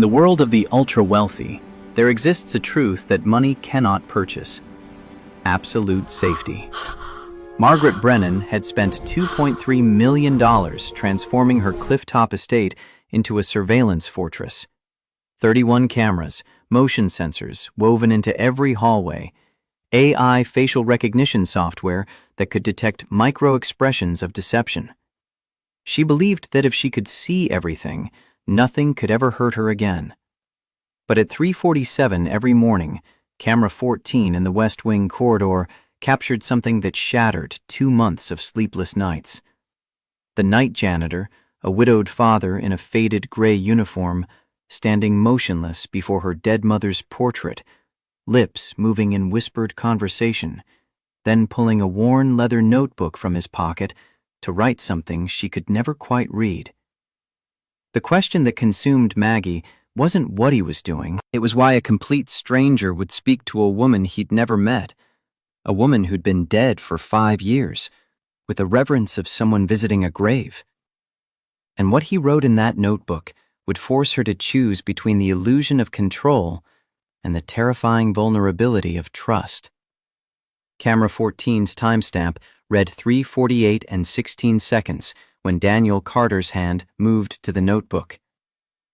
the world of the ultra-wealthy, there exists a truth that money cannot purchase: absolute safety. Margaret Brennan had spent $2.3 million transforming her clifftop estate into a surveillance fortress. 31 cameras, motion sensors woven into every hallway, AI facial recognition software that could detect micro-expressions of deception. She believed that if she could see everything, nothing could ever hurt her again. But at 3:47 every morning, camera 14 in the West Wing corridor captured something that shattered 2 months of sleepless nights. The night janitor, a widowed father in a faded gray uniform, standing motionless before her dead mother's portrait, lips moving in whispered conversation, then pulling a worn leather notebook from his pocket to write something she could never quite read. The question that consumed Maggie wasn't what he was doing. It was why a complete stranger would speak to a woman he'd never met, a woman who'd been dead for 5 years, with the reverence of someone visiting a grave. And what he wrote in that notebook would force her to choose between the illusion of control and the terrifying vulnerability of trust. Camera 14's timestamp read 3:48 and 16 seconds when Daniel Carter's hand moved to the notebook.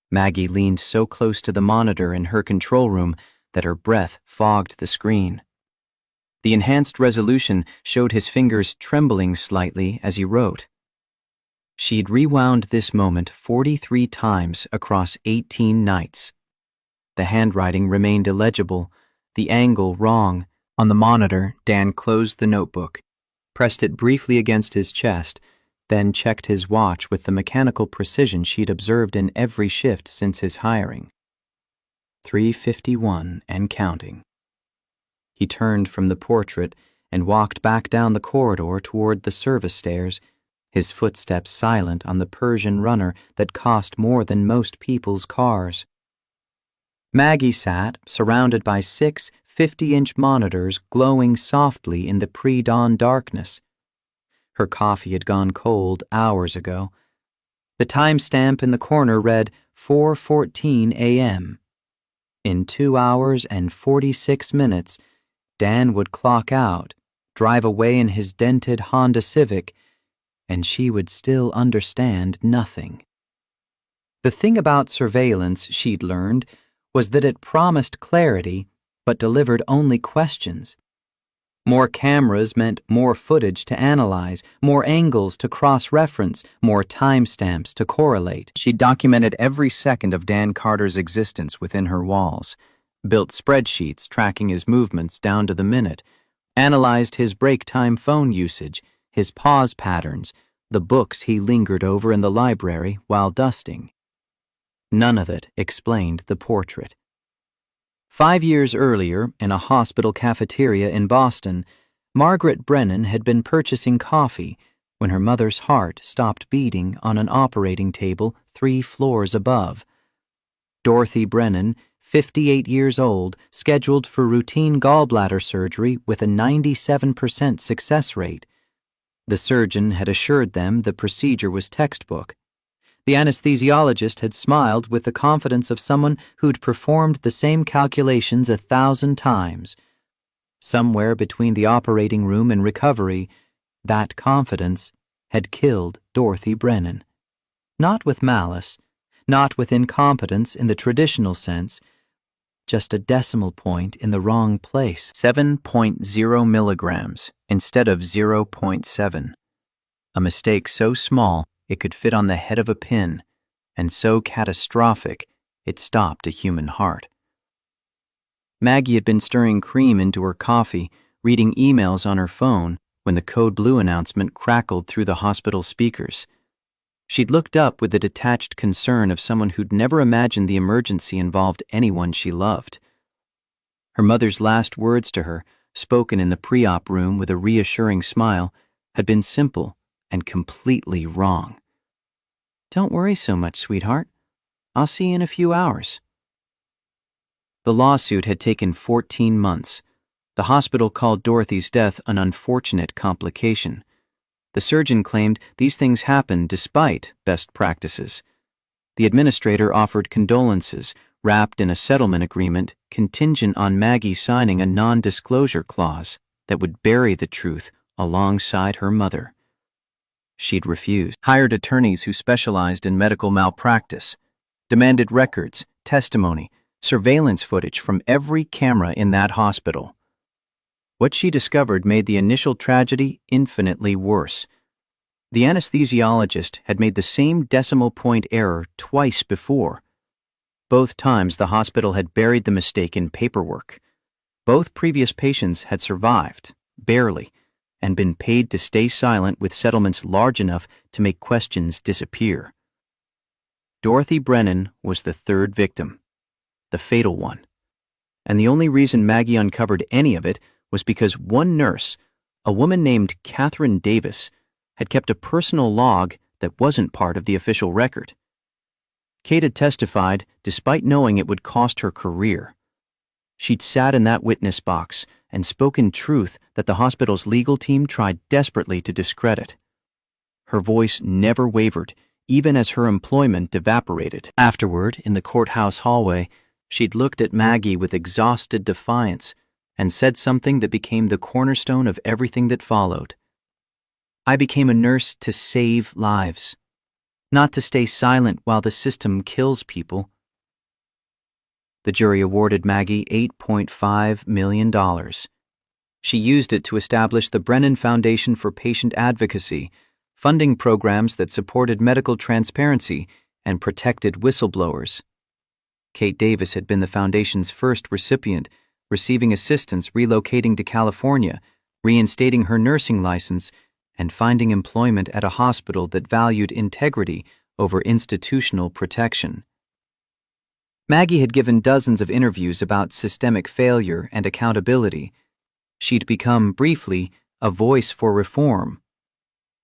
Maggie leaned so close to the monitor in her control room that her breath fogged the screen. The enhanced resolution showed his fingers trembling slightly as he wrote. She'd rewound this moment 43 times across 18 nights. The handwriting remained illegible, the angle wrong. On the monitor, Dan closed the notebook, pressed it briefly against his chest, then checked his watch with the mechanical precision she'd observed in every shift since his hiring. 3:51 and counting. He turned from the portrait and walked back down the corridor toward the service stairs, his footsteps silent on the Persian runner that cost more than most people's cars. Maggie sat, surrounded by 6 50-inch monitors glowing softly in the pre-dawn darkness. Her coffee had gone cold hours ago. The timestamp in the corner read 4:14 a.m. In 2 hours and 46 minutes, Dan would clock out, drive away in his dented Honda Civic, and she would still understand nothing. The thing about surveillance, she'd learned, was that it promised clarity but delivered only questions. More cameras meant more footage to analyze, more angles to cross-reference, more timestamps to correlate. She documented every second of Dan Carter's existence within her walls, built spreadsheets tracking his movements down to the minute, analyzed his break time phone usage, his pause patterns, the books he lingered over in the library while dusting. None of it explained the portrait. 5 years earlier, in a hospital cafeteria in Boston, Margaret Brennan had been purchasing coffee when her mother's heart stopped beating on an operating table 3 floors above. Dorothy Brennan, 58 years old, scheduled for routine gallbladder surgery with a 97% success rate. The surgeon had assured them the procedure was textbook. The anesthesiologist had smiled with the confidence of someone who'd performed the same calculations 1,000 times. Somewhere between the operating room and recovery, that confidence had killed Dorothy Brennan. Not with malice, not with incompetence in the traditional sense, just a decimal point in the wrong place. 7.0 milligrams instead of 0.7. A mistake so small it could fit on the head of a pin, and so catastrophic it stopped a human heart. Maggie had been stirring cream into her coffee, reading emails on her phone, when the code blue announcement crackled through the hospital speakers. She'd looked up with the detached concern of someone who'd never imagined the emergency involved anyone she loved. Her mother's last words to her, spoken in the pre-op room with a reassuring smile, had been simple and completely wrong. "Don't worry so much, sweetheart. I'll see you in a few hours." The lawsuit had taken 14 months. The hospital called Dorothy's death an unfortunate complication. The surgeon claimed these things happened despite best practices. The administrator offered condolences, wrapped in a settlement agreement contingent on Maggie signing a non-disclosure clause that would bury the truth alongside her mother. She'd refused. Hired attorneys who specialized in medical malpractice, demanded records, testimony, surveillance footage from every camera in that hospital. What she discovered made the initial tragedy infinitely worse. The anesthesiologist had made the same decimal point error twice before. Both times the hospital had buried the mistake in paperwork. Both previous patients had survived, barely, and been paid to stay silent with settlements large enough to make questions disappear. Dorothy Brennan was the third victim, the fatal one. And the only reason Maggie uncovered any of it was because one nurse, a woman named Catherine Davis, had kept a personal log that wasn't part of the official record. Kate had testified despite knowing it would cost her career. She'd sat in that witness box and spoken truth that the hospital's legal team tried desperately to discredit. Her voice never wavered, even as her employment evaporated. Afterward, in the courthouse hallway, she'd looked at Maggie with exhausted defiance and said something that became the cornerstone of everything that followed. I became a nurse to save lives, not to stay silent while the system kills people. The jury awarded Maggie $8.5 million. She used it to establish the Brennan Foundation for Patient Advocacy, funding programs that supported medical transparency and protected whistleblowers. Kate Davis had been the foundation's first recipient, receiving assistance relocating to California, reinstating her nursing license, and finding employment at a hospital that valued integrity over institutional protection. Maggie had given dozens of interviews about systemic failure and accountability. She'd become, briefly, a voice for reform.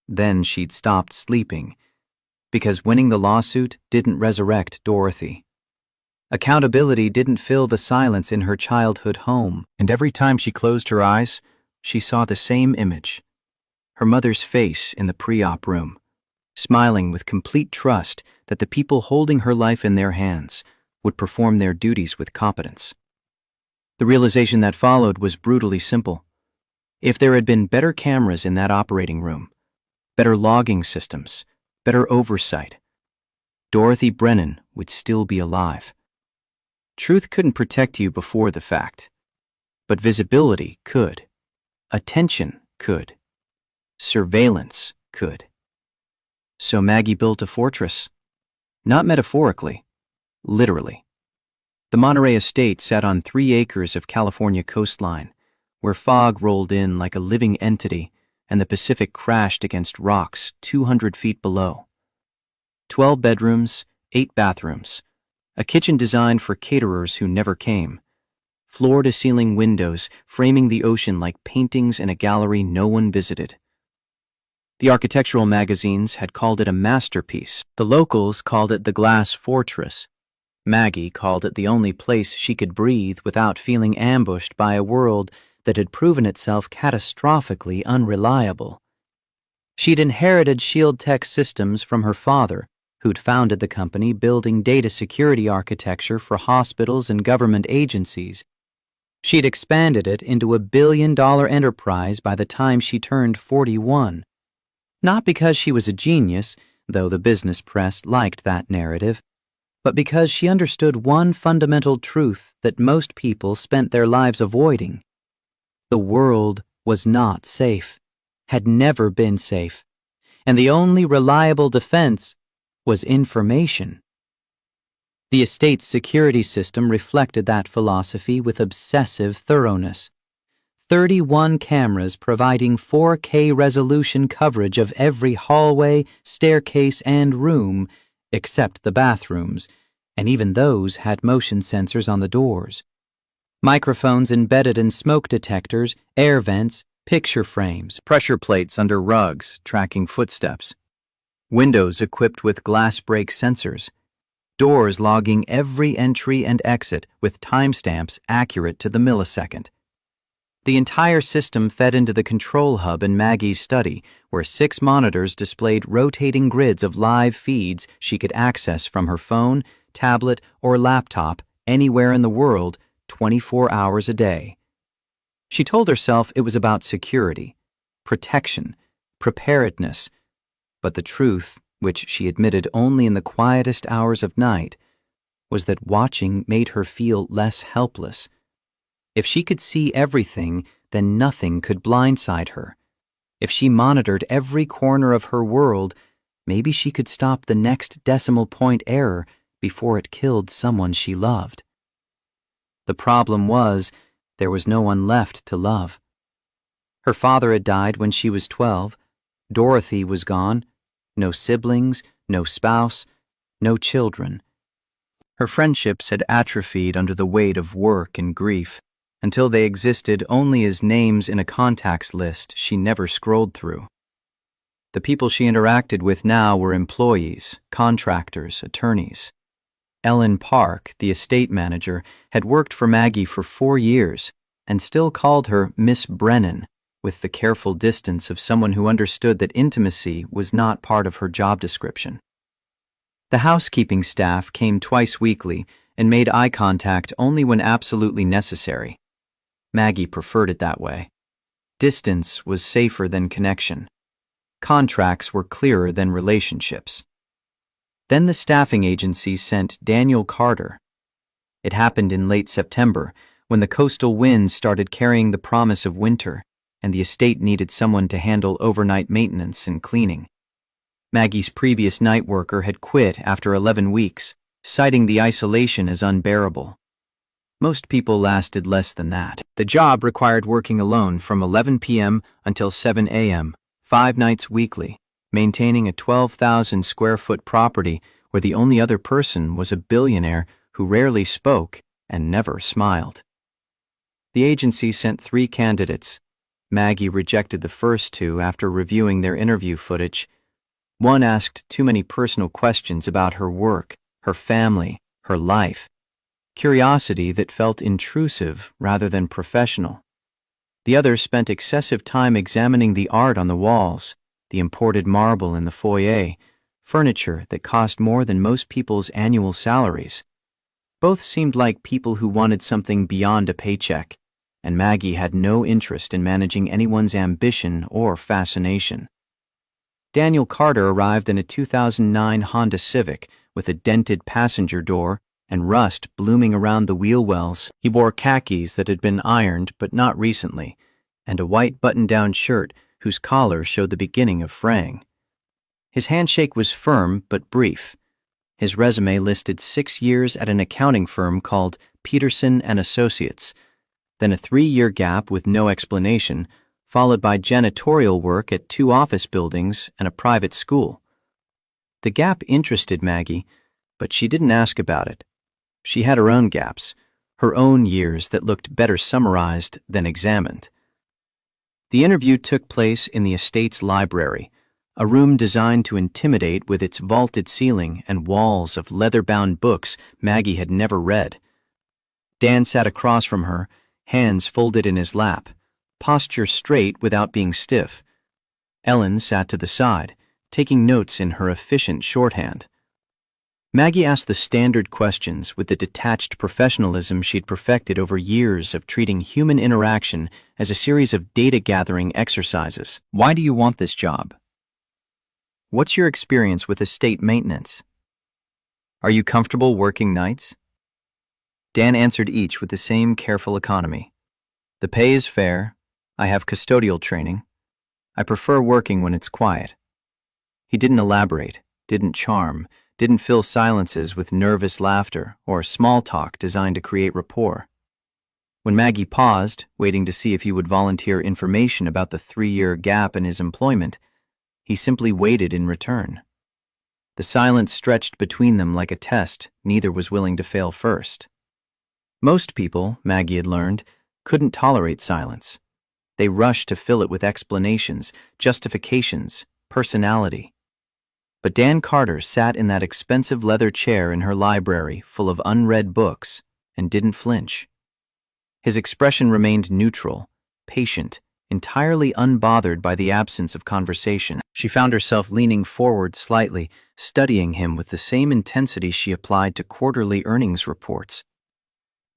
Then she'd stopped sleeping, because winning the lawsuit didn't resurrect Dorothy. Accountability didn't fill the silence in her childhood home, and every time she closed her eyes, she saw the same image. Her mother's face in the pre-op room, smiling with complete trust that the people holding her life in their hands would perform their duties with competence. The realization that followed was brutally simple. If there had been better cameras in that operating room, better logging systems, better oversight, Dorothy Brennan would still be alive. Truth couldn't protect you before the fact, but visibility could. Attention could. Surveillance could. So Maggie built a fortress. Not metaphorically, literally. The Monterey estate sat on 3 acres of California coastline, where fog rolled in like a living entity and the Pacific crashed against rocks 200 feet below. 12 bedrooms, 8 bathrooms, a kitchen designed for caterers who never came, floor-to-ceiling windows framing the ocean like paintings in a gallery no one visited. The architectural magazines had called it a masterpiece. The locals called it the Glass Fortress. Maggie called it the only place she could breathe without feeling ambushed by a world that had proven itself catastrophically unreliable. She'd inherited Shield Tech systems from her father, who'd founded the company building data security architecture for hospitals and government agencies. She'd expanded it into a billion-dollar enterprise by the time she turned 41. Not because she was a genius, though the business press liked that narrative, but because she understood one fundamental truth that most people spent their lives avoiding. The world was not safe, had never been safe, and the only reliable defense was information. The estate's security system reflected that philosophy with obsessive thoroughness. 31 cameras providing 4K resolution coverage of every hallway, staircase, and room, except the bathrooms, and even those had motion sensors on the doors. Microphones embedded in smoke detectors, air vents, picture frames, pressure plates under rugs tracking footsteps. Windows equipped with glass break sensors. Doors logging every entry and exit with timestamps accurate to the millisecond. The entire system fed into the control hub in Maggie's study, where 6 monitors displayed rotating grids of live feeds she could access from her phone, tablet, or laptop anywhere in the world 24 hours a day. She told herself it was about security, protection, preparedness, but the truth, which she admitted only in the quietest hours of night, was that watching made her feel less helpless. If she could see everything, then nothing could blindside her. If she monitored every corner of her world, maybe she could stop the next decimal point error before it killed someone she loved. The problem was, there was no one left to love. Her father had died when she was 12. Dorothy was gone. No siblings, no spouse, no children. Her friendships had atrophied under the weight of work and grief, until they existed only as names in a contacts list she never scrolled through. The people she interacted with now were employees, contractors, attorneys. Ellen Park, the estate manager, had worked for Maggie for 4 years and still called her Miss Brennan, with the careful distance of someone who understood that intimacy was not part of her job description. The housekeeping staff came twice weekly and made eye contact only when absolutely necessary. Maggie preferred it that way. Distance was safer than connection. Contracts were clearer than relationships. Then the staffing agency sent Daniel Carter. It happened in late September, when the coastal winds started carrying the promise of winter, and the estate needed someone to handle overnight maintenance and cleaning. Maggie's previous night worker had quit after 11 weeks, citing the isolation as unbearable. Most people lasted less than that. The job required working alone from 11 p.m. until 7 a.m., 5 nights weekly, maintaining a 12,000-square-foot property where the only other person was a billionaire who rarely spoke and never smiled. The agency sent 3 candidates. Maggie rejected the first 2 after reviewing their interview footage. One asked too many personal questions about her work, her family, her life. Curiosity that felt intrusive rather than professional. The other spent excessive time examining the art on the walls, the imported marble in the foyer, furniture that cost more than most people's annual salaries. Both seemed like people who wanted something beyond a paycheck, and Maggie had no interest in managing anyone's ambition or fascination. Daniel Carter arrived in a 2009 Honda Civic with a dented passenger door and rust blooming around the wheel wells. He wore khakis that had been ironed but not recently, and a white button-down shirt whose collar showed the beginning of fraying. His handshake was firm but brief. His resume listed 6 years at an accounting firm called Peterson & Associates, then a 3-year gap with no explanation, followed by janitorial work at 2 office buildings and a private school. The gap interested Maggie, but she didn't ask about it. She had her own gaps, her own years that looked better summarized than examined. The interview took place in the estate's library, a room designed to intimidate with its vaulted ceiling and walls of leather-bound books Maggie had never read. Dan sat across from her, hands folded in his lap, posture straight without being stiff. Ellen sat to the side, taking notes in her efficient shorthand. Maggie asked the standard questions with the detached professionalism she'd perfected over years of treating human interaction as a series of data-gathering exercises. Why do you want this job? What's your experience with estate maintenance? Are you comfortable working nights? Dan answered each with the same careful economy. The pay is fair. I have custodial training. I prefer working when it's quiet. He didn't elaborate, didn't charm, didn't fill silences with nervous laughter or small talk designed to create rapport. When Maggie paused, waiting to see if he would volunteer information about the 3-year gap in his employment, he simply waited in return. The silence stretched between them like a test neither was willing to fail first. Most people, Maggie had learned, couldn't tolerate silence. They rushed to fill it with explanations, justifications, personality. But Dan Carter sat in that expensive leather chair in her library full of unread books and didn't flinch. His expression remained neutral, patient, entirely unbothered by the absence of conversation. She found herself leaning forward slightly, studying him with the same intensity she applied to quarterly earnings reports.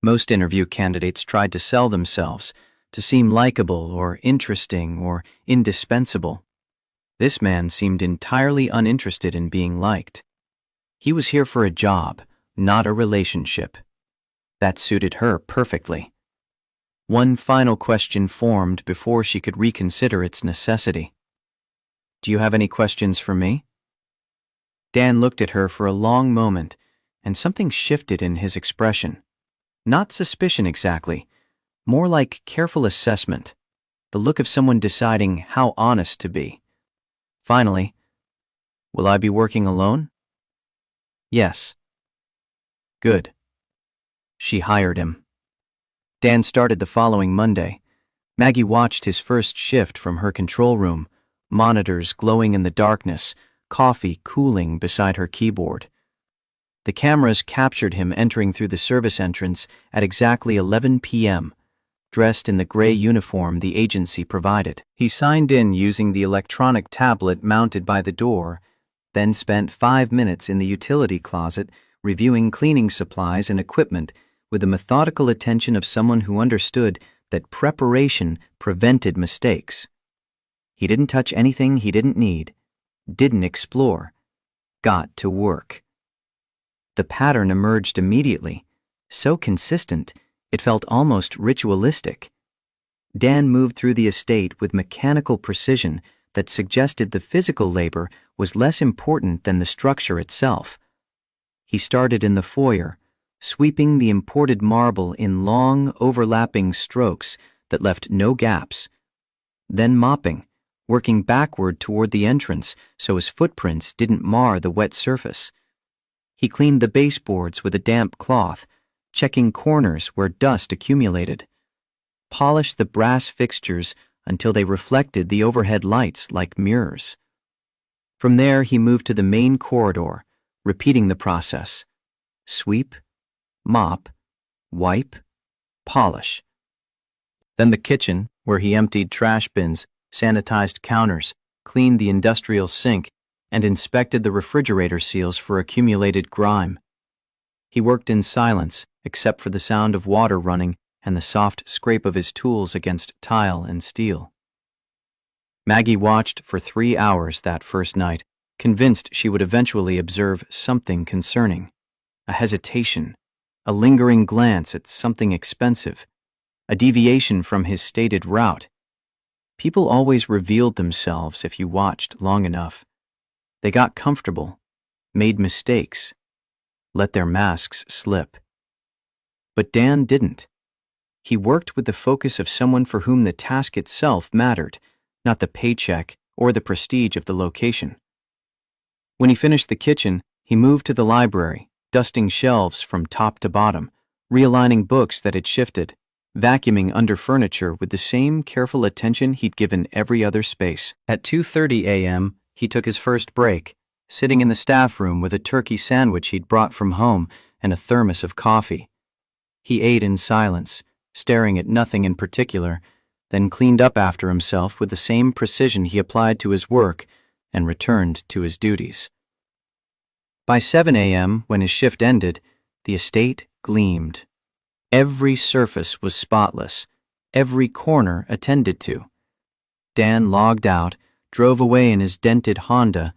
Most interview candidates tried to sell themselves, to seem likable or interesting or indispensable. This man seemed entirely uninterested in being liked. He was here for a job, not a relationship. That suited her perfectly. One final question formed before she could reconsider its necessity. "Do you have any questions for me?" Dan looked at her for a long moment, and something shifted in his expression. Not suspicion exactly, more like careful assessment, the look of someone deciding how honest to be. Finally, "Will I be working alone?" "Yes." "Good." She hired him. Dan started the following Monday. Maggie watched his first shift from her control room, monitors glowing in the darkness, coffee cooling beside her keyboard. The cameras captured him entering through the service entrance at exactly 11 p.m., dressed in the gray uniform the agency provided. He signed in using the electronic tablet mounted by the door, then spent 5 minutes in the utility closet reviewing cleaning supplies and equipment with the methodical attention of someone who understood that preparation prevented mistakes. He didn't touch anything he didn't need, didn't explore, got to work. The pattern emerged immediately, so consistent it felt almost ritualistic. Dan moved through the estate with mechanical precision that suggested the physical labor was less important than the structure itself. He started in the foyer, sweeping the imported marble in long, overlapping strokes that left no gaps, then mopping, working backward toward the entrance so his footprints didn't mar the wet surface. He cleaned the baseboards with a damp cloth, checking corners where dust accumulated, polished the brass fixtures until they reflected the overhead lights like mirrors. From there, he moved to the main corridor, repeating the process: sweep, mop, wipe, polish. Then the kitchen, where he emptied trash bins, sanitized counters, cleaned the industrial sink, and inspected the refrigerator seals for accumulated grime. He worked in silence, except for the sound of water running and the soft scrape of his tools against tile and steel. Maggie watched for 3 hours that first night, convinced she would eventually observe something concerning: a hesitation, a lingering glance at something expensive, a deviation from his stated route. People always revealed themselves if you watched long enough. They got comfortable, made mistakes, let their masks slip. But Dan didn't. He worked with the focus of someone for whom the task itself mattered, not the paycheck or the prestige of the location. When he finished the kitchen, he moved to the library, dusting shelves from top to bottom, realigning books that had shifted, vacuuming under furniture with the same careful attention he'd given every other space. At 2:30 a.m., he took his first break, sitting in the staff room with a turkey sandwich he'd brought from home and a thermos of coffee. He ate in silence, staring at nothing in particular, then cleaned up after himself with the same precision he applied to his work and returned to his duties. By 7 a.m., when his shift ended, the estate gleamed. Every surface was spotless, every corner attended to. Dan logged out, drove away in his dented Honda,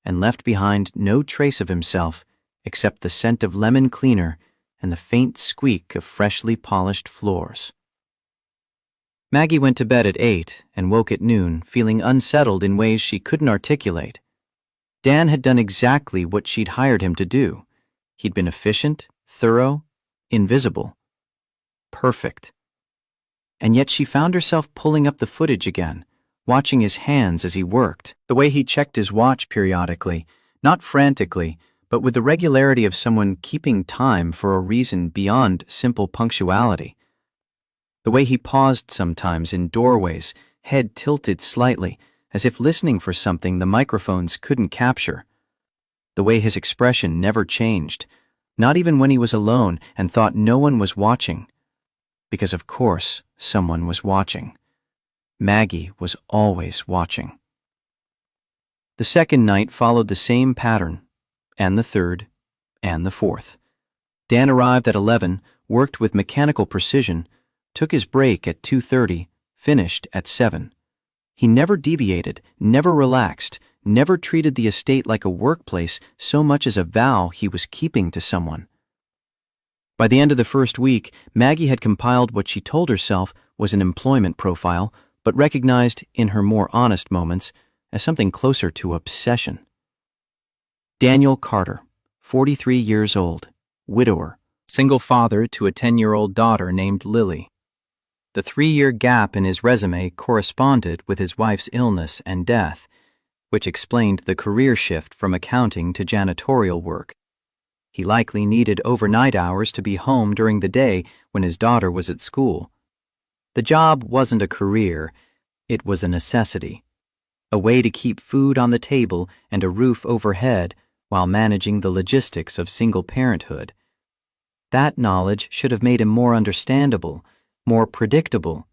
and left behind no trace of himself except the scent of lemon cleaner and the faint squeak of freshly polished floors. Maggie went to bed at 8 and woke at noon, feeling unsettled in ways she couldn't articulate. Dan had done exactly what she'd hired him to do. He'd been efficient, thorough, invisible. Perfect. And yet she found herself pulling up the footage again, watching his hands as he worked, the way he checked his watch periodically, not frantically, but with the regularity of someone keeping time for a reason beyond simple punctuality. The way he paused sometimes in doorways, head tilted slightly, as if listening for something the microphones couldn't capture. The way his expression never changed, not even when he was alone and thought no one was watching. Because of course someone was watching. Maggie was always watching. The second night followed the same pattern, and the third, and the fourth. Dan arrived at 11, worked with mechanical precision, took his break at 2:30, finished at 7. He never deviated, never relaxed, never treated the estate like a workplace so much as a vow he was keeping to someone. By the end of the first week, Maggie had compiled what she told herself was an employment profile, but recognized in her more honest moments as something closer to obsession. Daniel Carter, 43 years old, widower, single father to a 10-year-old daughter named Lily. The 3-year gap in his resume corresponded with his wife's illness and death, which explained the career shift from accounting to janitorial work. He likely needed overnight hours to be home during the day when his daughter was at school. The job wasn't a career, it was a necessity, a way to keep food on the table and a roof overhead while managing the logistics of single parenthood. That knowledge should have made him more understandable, more predictable.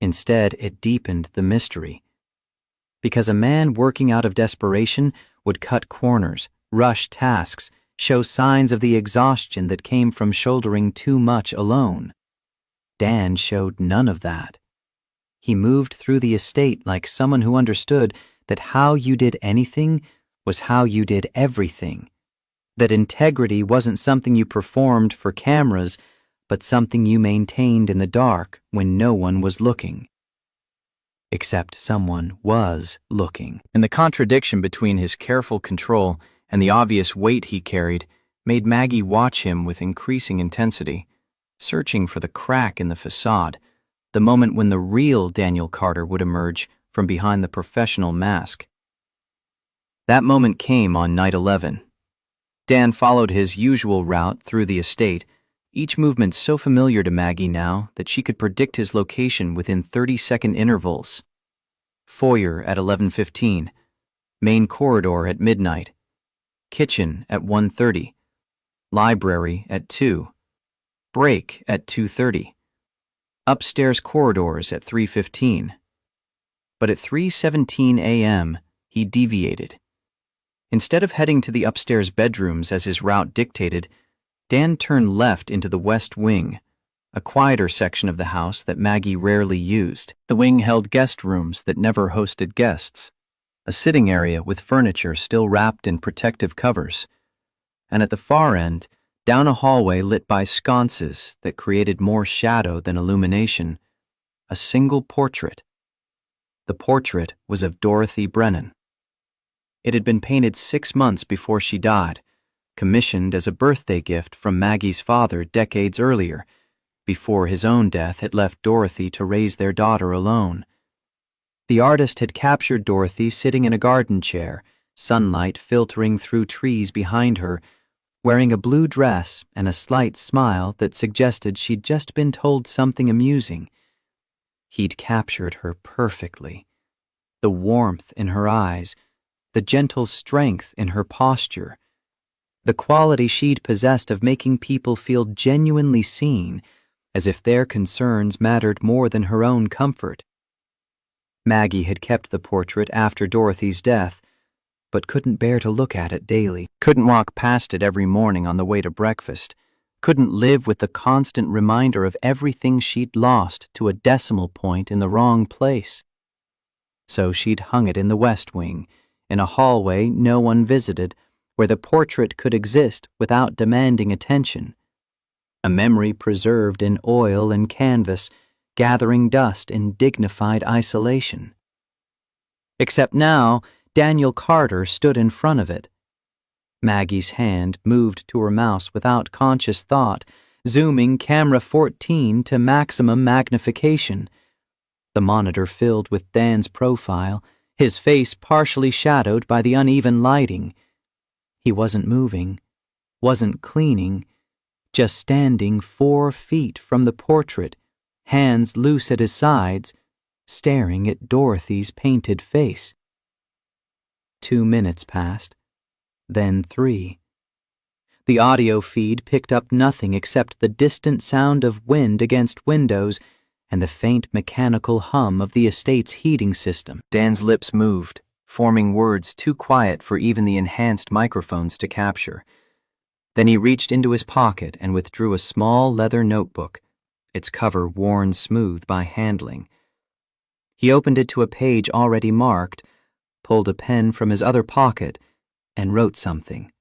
Instead, it deepened the mystery. Because a man working out of desperation would cut corners, rush tasks, show signs of the exhaustion that came from shouldering too much alone. Dan showed none of that. He moved through the estate like someone who understood that how you did anything was how you did everything. That integrity wasn't something you performed for cameras, but something you maintained in the dark when no one was looking. Except someone was looking. And the contradiction between his careful control and the obvious weight he carried made Maggie watch him with increasing intensity, searching for the crack in the facade, the moment when the real Daniel Carter would emerge from behind the professional mask. That moment came on night 11. Dan followed his usual route through the estate, each movement so familiar to Maggie now that she could predict his location within 30-second intervals. Foyer at 11:15, main corridor at midnight, kitchen at 1:30, library at 2, break at 2:30, upstairs corridors at 3:15. But at 3:17 a.m., he deviated. Instead of heading to the upstairs bedrooms as his route dictated, Dan turned left into the west wing, a quieter section of the house that Maggie rarely used. The wing held guest rooms that never hosted guests, a sitting area with furniture still wrapped in protective covers, and at the far end, down a hallway lit by sconces that created more shadow than illumination, a single portrait. The portrait was of Dorothy Brennan. It had been painted 6 months before she died, commissioned as a birthday gift from Maggie's father decades earlier, before his own death had left Dorothy to raise their daughter alone. The artist had captured Dorothy sitting in a garden chair, sunlight filtering through trees behind her, wearing a blue dress and a slight smile that suggested she'd just been told something amusing. He'd captured her perfectly. The warmth in her eyes, the gentle strength in her posture, the quality she'd possessed of making people feel genuinely seen, as if their concerns mattered more than her own comfort. Maggie had kept the portrait after Dorothy's death, but couldn't bear to look at it daily, couldn't walk past it every morning on the way to breakfast, couldn't live with the constant reminder of everything she'd lost to a decimal point in the wrong place. So she'd hung it in the west wing, in a hallway no one visited, where the portrait could exist without demanding attention. A memory preserved in oil and canvas, gathering dust in dignified isolation. Except now, Daniel Carter stood in front of it. Maggie's hand moved to her mouse without conscious thought, zooming camera 14 to maximum magnification. The monitor filled with Dan's profile, his face partially shadowed by the uneven lighting. He wasn't moving, wasn't cleaning, just standing 4 feet from the portrait, hands loose at his sides, staring at Dorothy's painted face. 2 minutes passed, then 3. The audio feed picked up nothing except the distant sound of wind against windows and the faint mechanical hum of the estate's heating system. Dan's lips moved, forming words too quiet for even the enhanced microphones to capture. Then he reached into his pocket and withdrew a small leather notebook, its cover worn smooth by handling. He opened it to a page already marked, pulled a pen from his other pocket, and wrote something.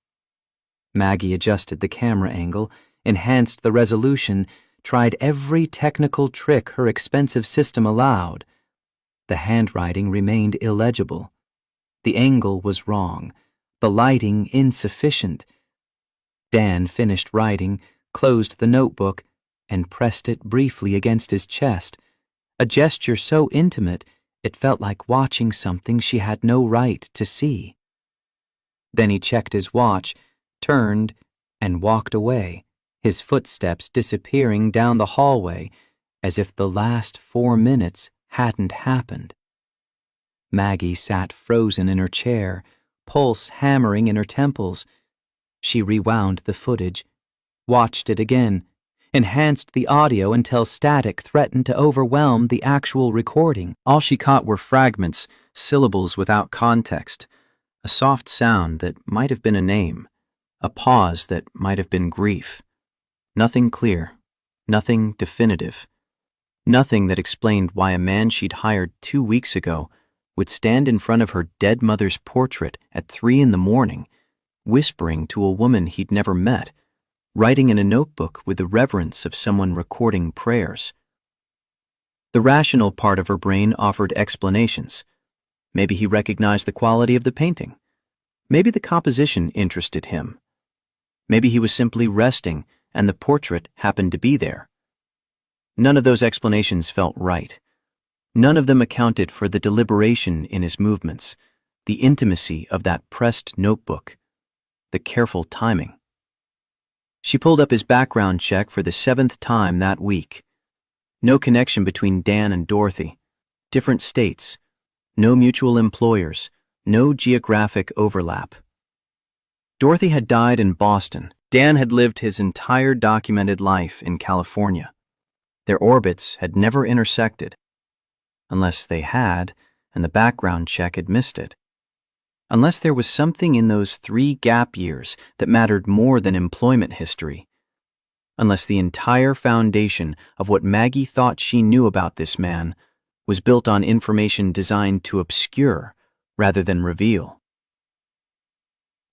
Maggie adjusted the camera angle, enhanced the resolution, tried every technical trick her expensive system allowed. The handwriting remained illegible. The angle was wrong, the lighting insufficient. Dan finished writing, closed the notebook, and pressed it briefly against his chest, a gesture so intimate it felt like watching something she had no right to see. Then he checked his watch, turned, and walked away, his footsteps disappearing down the hallway as if the last 4 minutes hadn't happened. Maggie sat frozen in her chair, pulse hammering in her temples. She rewound the footage, watched it again, enhanced the audio until static threatened to overwhelm the actual recording. All she caught were fragments, syllables without context, a soft sound that might have been a name, a pause that might have been grief. Nothing clear, nothing definitive, nothing that explained why a man she'd hired 2 weeks ago would stand in front of her dead mother's portrait at 3 a.m, whispering to a woman he'd never met, writing in a notebook with the reverence of someone recording prayers. The rational part of her brain offered explanations. Maybe he recognized the quality of the painting. Maybe the composition interested him. Maybe he was simply resting and the portrait happened to be there. None of those explanations felt right. None of them accounted for the deliberation in his movements, the intimacy of that pressed notebook, the careful timing. She pulled up his background check for the 7th time that week. No connection between Dan and Dorothy. Different states. No mutual employers. No geographic overlap. Dorothy had died in Boston. Dan had lived his entire documented life in California. Their orbits had never intersected. Unless they had, and the background check had missed it. Unless there was something in those 3 gap years that mattered more than employment history. Unless the entire foundation of what Maggie thought she knew about this man was built on information designed to obscure rather than reveal.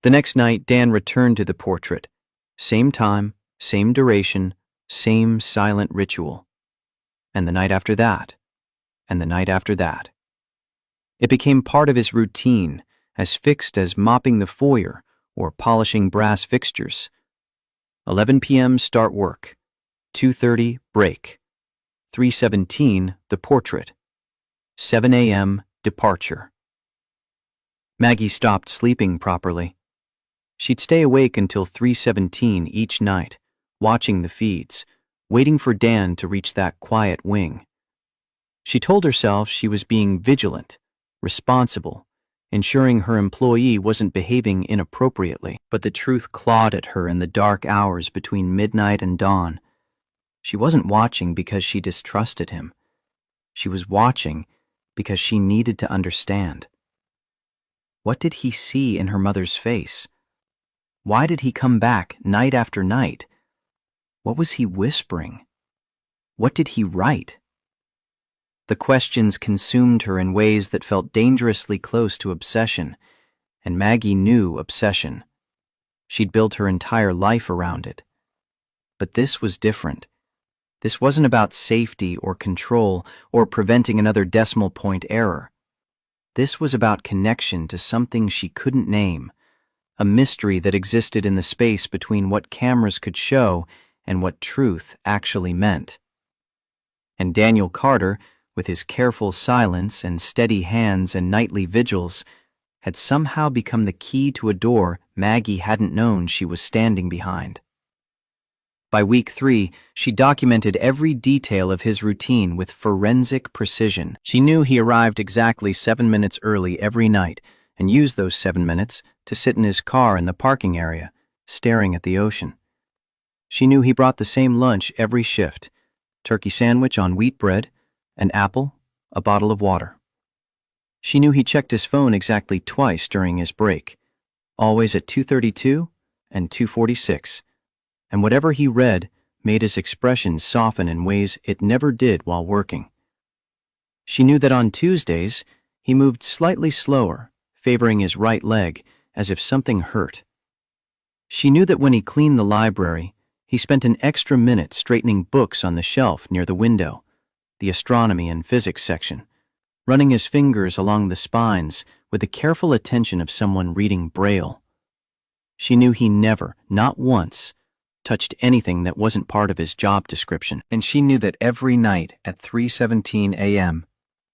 The next night, Dan returned to the portrait. Same time, same duration, same silent ritual. And the night after that, and the night after that. It became part of his routine, as fixed as mopping the foyer or polishing brass fixtures. 11 p.m. start work, 2:30 break, 3:17 the portrait, 7 a.m. departure. Maggie stopped sleeping properly. She'd stay awake until 3:17 each night, watching the feeds, waiting for Dan to reach that quiet wing. She told herself she was being vigilant, responsible, ensuring her employee wasn't behaving inappropriately. But the truth clawed at her in the dark hours between midnight and dawn. She wasn't watching because she distrusted him. She was watching because she needed to understand. What did he see in her mother's face? Why did he come back night after night? What was he whispering? What did he write? The questions consumed her in ways that felt dangerously close to obsession, and Maggie knew obsession. She'd built her entire life around it. But this was different. This wasn't about safety or control or preventing another decimal point error. This was about connection to something she couldn't name, a mystery that existed in the space between what cameras could show and what truth actually meant. And Daniel Carter, with his careful silence and steady hands and nightly vigils, had somehow become the key to a door Maggie hadn't known she was standing behind. By week 3, she documented every detail of his routine with forensic precision. She knew he arrived exactly 7 minutes early every night and used those 7 minutes to sit in his car in the parking area, staring at the ocean. She knew he brought the same lunch every shift, turkey sandwich on wheat bread, an apple, a bottle of water. She knew he checked his phone exactly twice during his break, always at 2:32 and 2:46, and whatever he read made his expression soften in ways it never did while working. She knew that on Tuesdays, he moved slightly slower, favoring his right leg as if something hurt. She knew that when he cleaned the library, he spent an extra minute straightening books on the shelf near the window, the astronomy and physics section, running his fingers along the spines with the careful attention of someone reading Braille. She knew he never, not once, touched anything that wasn't part of his job description, and she knew that every night at 3:17 a.m.,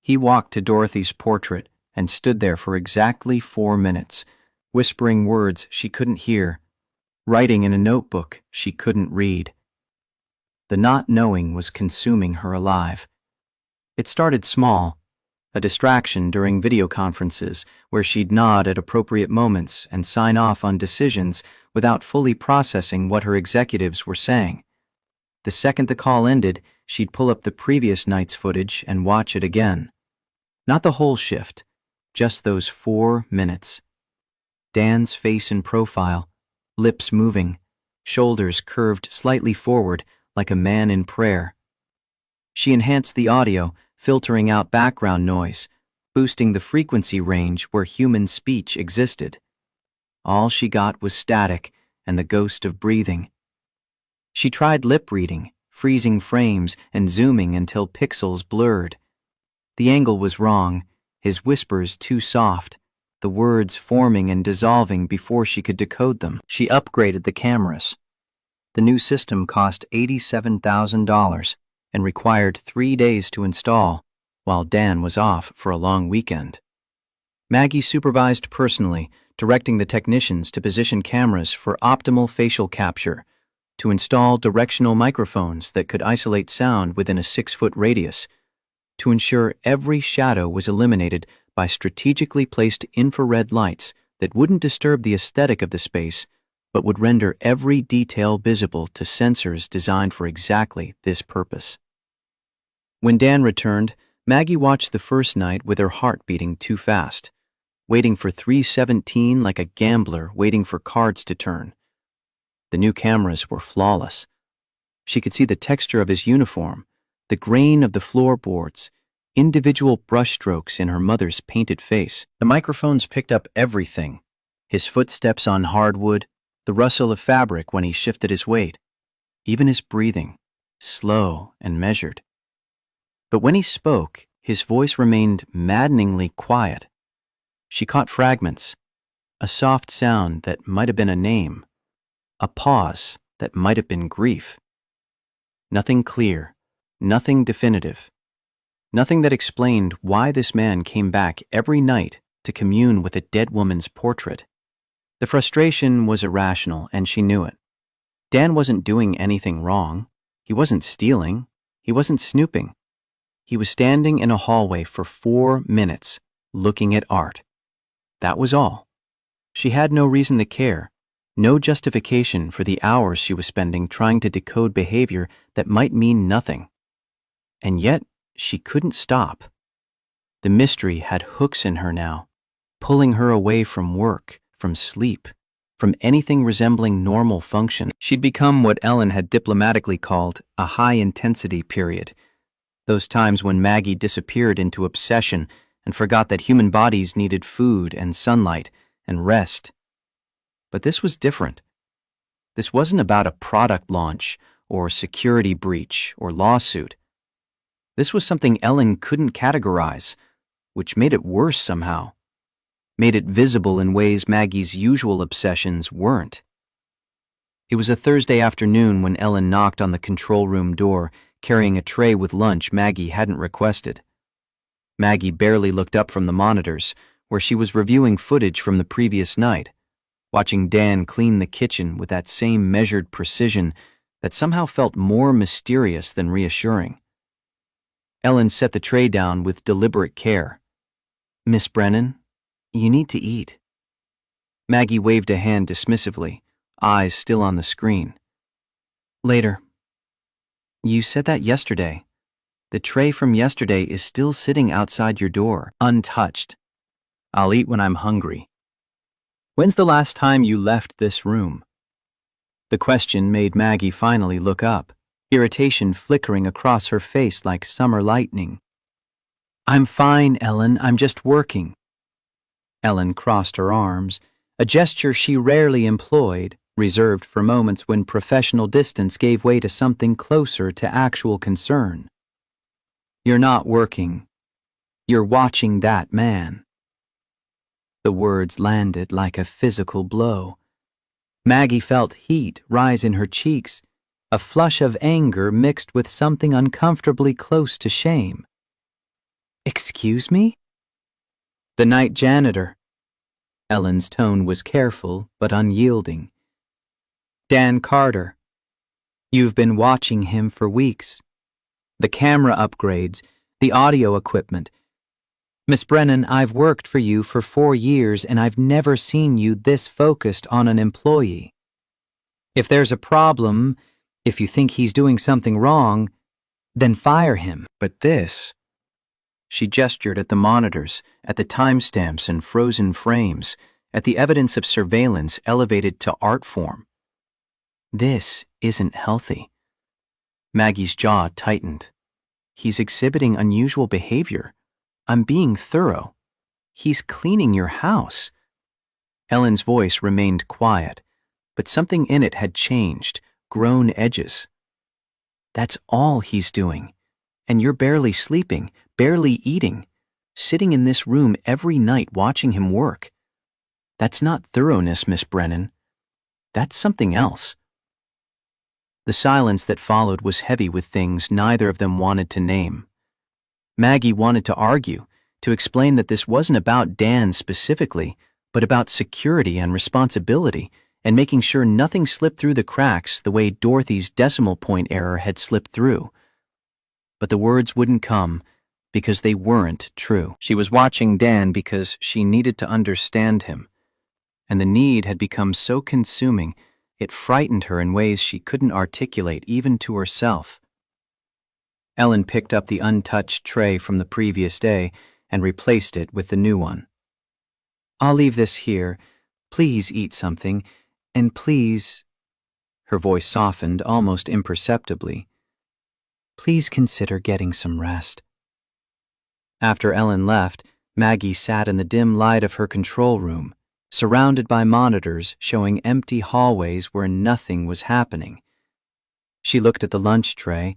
he walked to Dorothy's portrait and stood there for exactly 4 minutes, whispering words she couldn't hear, writing in a notebook she couldn't read. The not knowing was consuming her alive. It started small, a distraction during video conferences where she'd nod at appropriate moments and sign off on decisions without fully processing what her executives were saying. The second the call ended, she'd pull up the previous night's footage and watch it again. Not the whole shift, just those 4 minutes. Dan's face in profile, lips moving, shoulders curved slightly forward like a man in prayer. She enhanced the audio, filtering out background noise, boosting the frequency range where human speech existed. All she got was static and the ghost of breathing. She tried lip reading, freezing frames and zooming until pixels blurred. The angle was wrong, his whispers too soft, the words forming and dissolving before she could decode them. She upgraded the cameras. The new system cost $87,000 and required 3 days to install, while Dan was off for a long weekend. Maggie supervised personally, directing the technicians to position cameras for optimal facial capture, to install directional microphones that could isolate sound within a 6-foot radius, to ensure every shadow was eliminated by strategically placed infrared lights that wouldn't disturb the aesthetic of the space, but would render every detail visible to sensors designed for exactly this purpose. When Dan returned, Maggie watched the first night with her heart beating too fast, waiting for 3:17 like a gambler waiting for cards to turn. The new cameras were flawless. She could see the texture of his uniform, the grain of the floorboards, individual brushstrokes in her mother's painted face. The microphones picked up everything: his footsteps on hardwood, the rustle of fabric when he shifted his weight, even his breathing, slow and measured. But when he spoke, his voice remained maddeningly quiet. She caught fragments, a soft sound that might have been a name, a pause that might have been grief. Nothing clear, nothing definitive, nothing that explained why this man came back every night to commune with a dead woman's portrait. The frustration was irrational, and she knew it. Dan wasn't doing anything wrong. He wasn't stealing. He wasn't snooping. He was standing in a hallway for 4 minutes, looking at art. That was all. She had no reason to care, no justification for the hours she was spending trying to decode behavior that might mean nothing. And yet, she couldn't stop. The mystery had hooks in her now, pulling her away from work, from sleep, from anything resembling normal function. She'd become what Ellen had diplomatically called a high-intensity period, those times when Maggie disappeared into obsession and forgot that human bodies needed food and sunlight and rest. But this was different. This wasn't about a product launch or security breach or lawsuit. This was something Ellen couldn't categorize, which made it worse somehow, made it visible in ways Maggie's usual obsessions weren't. It was a Thursday afternoon when Ellen knocked on the control room door, carrying a tray with lunch Maggie hadn't requested. Maggie barely looked up from the monitors, where she was reviewing footage from the previous night, watching Dan clean the kitchen with that same measured precision that somehow felt more mysterious than reassuring. Ellen set the tray down with deliberate care. "Miss Brennan, you need to eat." Maggie waved a hand dismissively, eyes still on the screen. "Later." You said that yesterday. The tray from yesterday is still sitting outside your door, untouched. I'll eat when I'm hungry. When's the last time you left this room? The question made Maggie finally look up, irritation flickering across her face like summer lightning. I'm fine, Ellen, I'm just working. Ellen crossed her arms, a gesture she rarely employed, reserved for moments when professional distance gave way to something closer to actual concern. You're not working. You're watching that man. The words landed like a physical blow. Maggie felt heat rise in her cheeks, a flush of anger mixed with something uncomfortably close to shame. Excuse me? The night janitor. Ellen's tone was careful but unyielding. Dan Carter. You've been watching him for weeks. The camera upgrades, the audio equipment. Miss Brennan, I've worked for you for 4 years and I've never seen you this focused on an employee. If there's a problem, if you think he's doing something wrong, then fire him. But this... She gestured at the monitors, at the timestamps and frozen frames, at the evidence of surveillance elevated to art form. This isn't healthy. Maggie's jaw tightened. He's exhibiting unusual behavior. I'm being thorough. He's cleaning your house. Ellen's voice remained quiet, but something in it had changed, grown edges. That's all he's doing. And you're barely sleeping, barely eating, sitting in this room every night watching him work. That's not thoroughness, Miss Brennan. That's something else. The silence that followed was heavy with things neither of them wanted to name. Maggie wanted to argue, to explain that this wasn't about Dan specifically, but about security and responsibility, and making sure nothing slipped through the cracks the way Dorothy's decimal point error had slipped through. But the words wouldn't come because they weren't true. She was watching Dan because she needed to understand him, and the need had become so consuming it frightened her in ways she couldn't articulate even to herself. Ellen picked up the untouched tray from the previous day and replaced it with the new one. I'll leave this here. Please eat something, and please... Her voice softened almost imperceptibly. Please consider getting some rest. After Ellen left, Maggie sat in the dim light of her control room, surrounded by monitors showing empty hallways where nothing was happening. She looked at the lunch tray,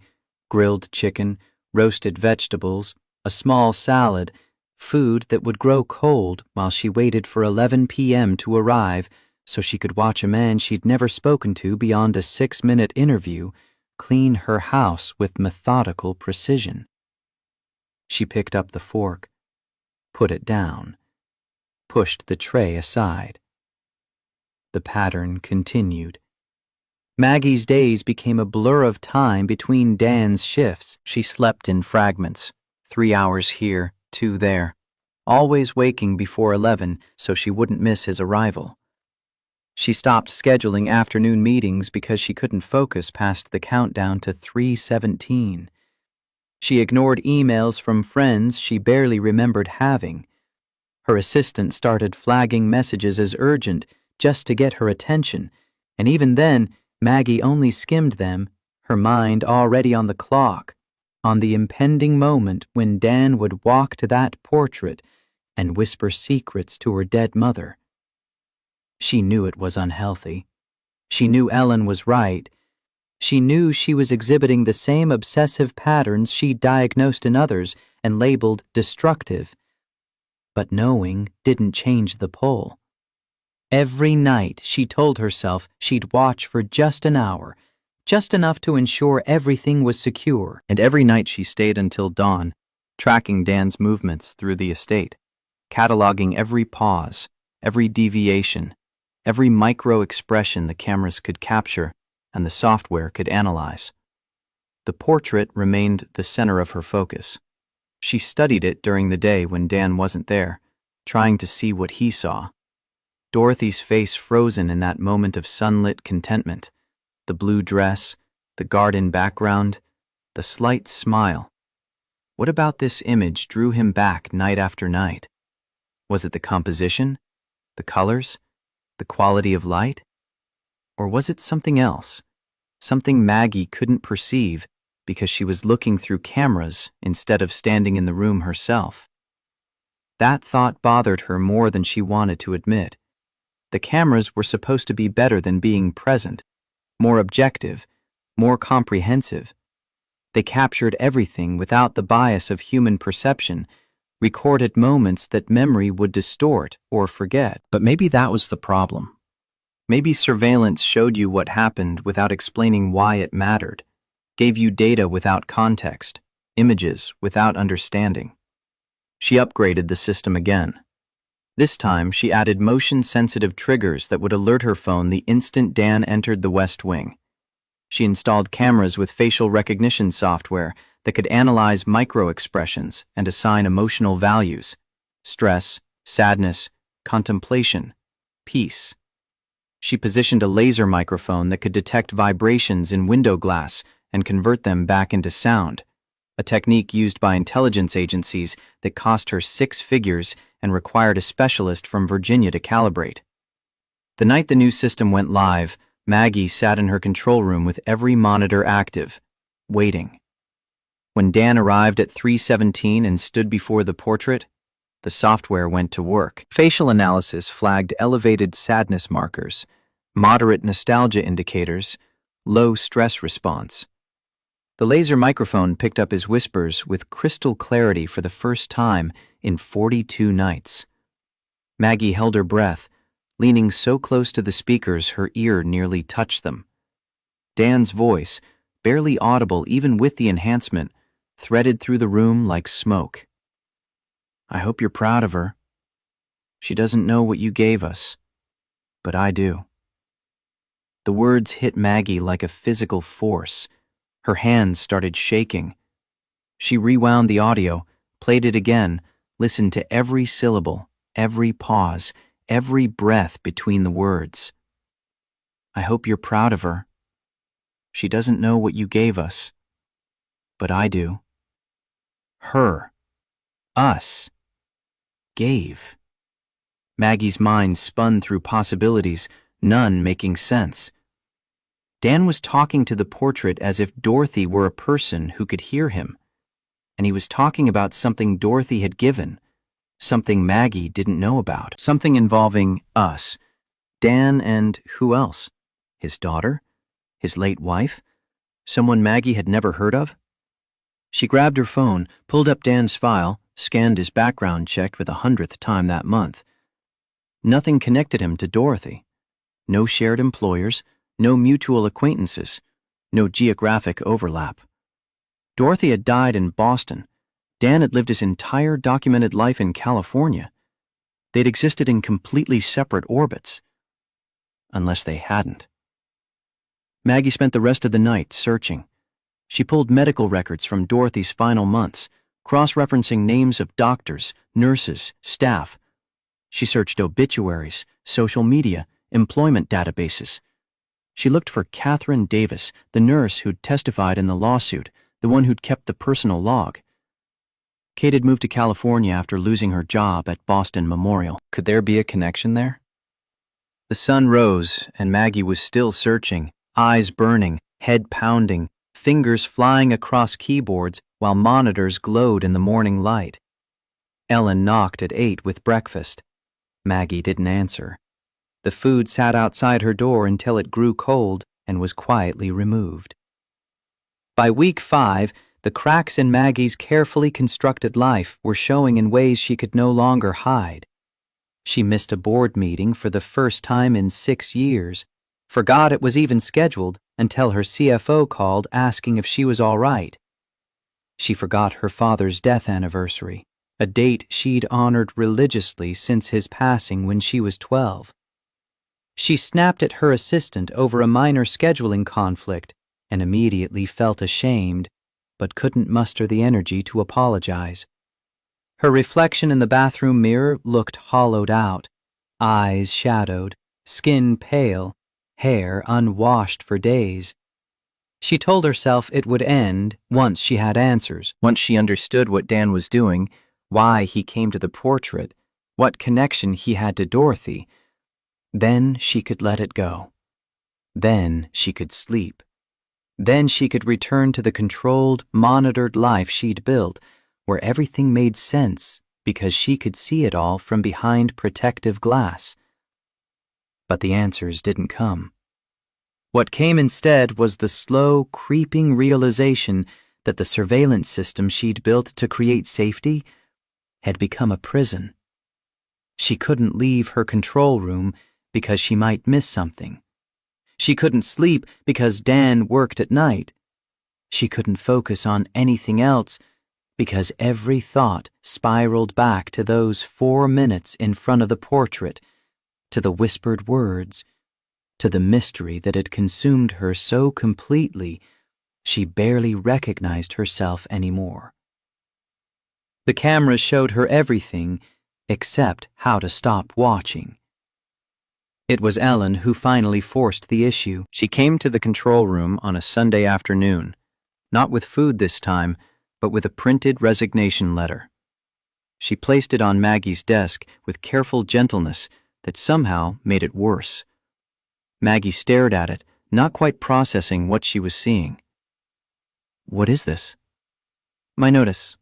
grilled chicken, roasted vegetables, a small salad, food that would grow cold while she waited for 11 p.m. to arrive so she could watch a man she'd never spoken to beyond a 6-minute interview clean her house with methodical precision. She picked up the fork, put it down, pushed the tray aside. The pattern continued. Maggie's days became a blur of time between Dan's shifts. She slept in fragments, 3 hours here, 2 there, always waking before 11 so she wouldn't miss his arrival. She stopped scheduling afternoon meetings because she couldn't focus past the countdown to 3:17. She ignored emails from friends she barely remembered having. Her assistant started flagging messages as urgent just to get her attention, and even then, Maggie only skimmed them, her mind already on the clock, on the impending moment when Dan would walk to that portrait and whisper secrets to her dead mother. She knew it was unhealthy. She knew Ellen was right. She knew she was exhibiting the same obsessive patterns she diagnosed in others and labeled destructive. But knowing didn't change the pull. Every night she told herself she'd watch for just an hour, just enough to ensure everything was secure. And every night she stayed until dawn, tracking Dan's movements through the estate, cataloging every pause, every deviation, every micro-expression the cameras could capture and the software could analyze. The portrait remained the center of her focus. She studied it during the day when Dan wasn't there, trying to see what he saw. Dorothy's face frozen in that moment of sunlit contentment, the blue dress, the garden background, the slight smile. What about this image drew him back night after night? Was it the composition, the colors, the quality of light? Or was it something else, something Maggie couldn't perceive because she was looking through cameras instead of standing in the room herself? That thought bothered her more than she wanted to admit. The cameras were supposed to be better than being present, more objective, more comprehensive. They captured everything without the bias of human perception, recorded moments that memory would distort or forget. But maybe that was the problem. Maybe surveillance showed you what happened without explaining why it mattered, gave you data without context, images without understanding. She upgraded the system again. This time, she added motion-sensitive triggers that would alert her phone the instant Dan entered the West Wing. She installed cameras with facial recognition software that could analyze micro-expressions and assign emotional values: stress, sadness, contemplation, peace. She positioned a laser microphone that could detect vibrations in window glass and convert them back into sound, a technique used by intelligence agencies that cost her 6 figures and required a specialist from Virginia to calibrate. The night the new system went live, Maggie sat in her control room with every monitor active, waiting. When Dan arrived at 3:17 and stood before the portrait, the software went to work. Facial analysis flagged elevated sadness markers, moderate nostalgia indicators, low stress response. The laser microphone picked up his whispers with crystal clarity for the first time in 42 nights. Maggie held her breath, leaning so close to the speakers her ear nearly touched them. Dan's voice, barely audible even with the enhancement, threaded through the room like smoke. "I hope you're proud of her. She doesn't know what you gave us, but I do." The words hit Maggie like a physical force. Her hands started shaking. She rewound the audio, played it again, listened to every syllable, every pause, every breath between the words. "I hope you're proud of her. She doesn't know what you gave us, but I do." Her. Us. Gave. Maggie's mind spun through possibilities, none making sense. Dan was talking to the portrait as if Dorothy were a person who could hear him, and he was talking about something Dorothy had given, something Maggie didn't know about, something involving us, Dan and who else? His daughter? His late wife? Someone Maggie had never heard of? She grabbed her phone, pulled up Dan's file, scanned his background check for the 100th time that month. Nothing connected him to Dorothy. No shared employers, no mutual acquaintances, no geographic overlap. Dorothy had died in Boston. Dan had lived his entire documented life in California. They'd existed in completely separate orbits. Unless they hadn't. Maggie spent the rest of the night searching. She pulled medical records from Dorothy's final months, cross-referencing names of doctors, nurses, staff. She searched obituaries, social media, employment databases. She looked for Catherine Davis, the nurse who'd testified in the lawsuit, the one who'd kept the personal log. Kate had moved to California after losing her job at Boston Memorial. Could there be a connection there? The sun rose, and Maggie was still searching, eyes burning, head pounding, fingers flying across keyboards while monitors glowed in the morning light. Ellen knocked at 8 with breakfast. Maggie didn't answer. The food sat outside her door until it grew cold and was quietly removed. By week 5, the cracks in Maggie's carefully constructed life were showing in ways she could no longer hide. She missed a board meeting for the first time in 6 years, forgot it was even scheduled until her CFO called asking if she was all right. She forgot her father's death anniversary, a date she'd honored religiously since his passing when she was 12. She snapped at her assistant over a minor scheduling conflict and immediately felt ashamed, but couldn't muster the energy to apologize. Her reflection in the bathroom mirror looked hollowed out, eyes shadowed, skin pale, hair unwashed for days. She told herself it would end once she had answers, once she understood what Dan was doing, why he came to the portrait, what connection he had to Dorothy. Then she could let it go. Then she could sleep. Then she could return to the controlled, monitored life she'd built, where everything made sense because she could see it all from behind protective glass. But the answers didn't come. What came instead was the slow, creeping realization that the surveillance system she'd built to create safety had become a prison. She couldn't leave her control room because she might miss something. She couldn't sleep because Dan worked at night. She couldn't focus on anything else because every thought spiraled back to those 4 minutes in front of the portrait, to the whispered words, to the mystery that had consumed her so completely she barely recognized herself anymore. The cameras showed her everything except how to stop watching. It was Ellen who finally forced the issue. She came to the control room on a Sunday afternoon, not with food this time, but with a printed resignation letter. She placed it on Maggie's desk with careful gentleness that somehow made it worse. Maggie stared at it, not quite processing what she was seeing. "What is this?" "My notice.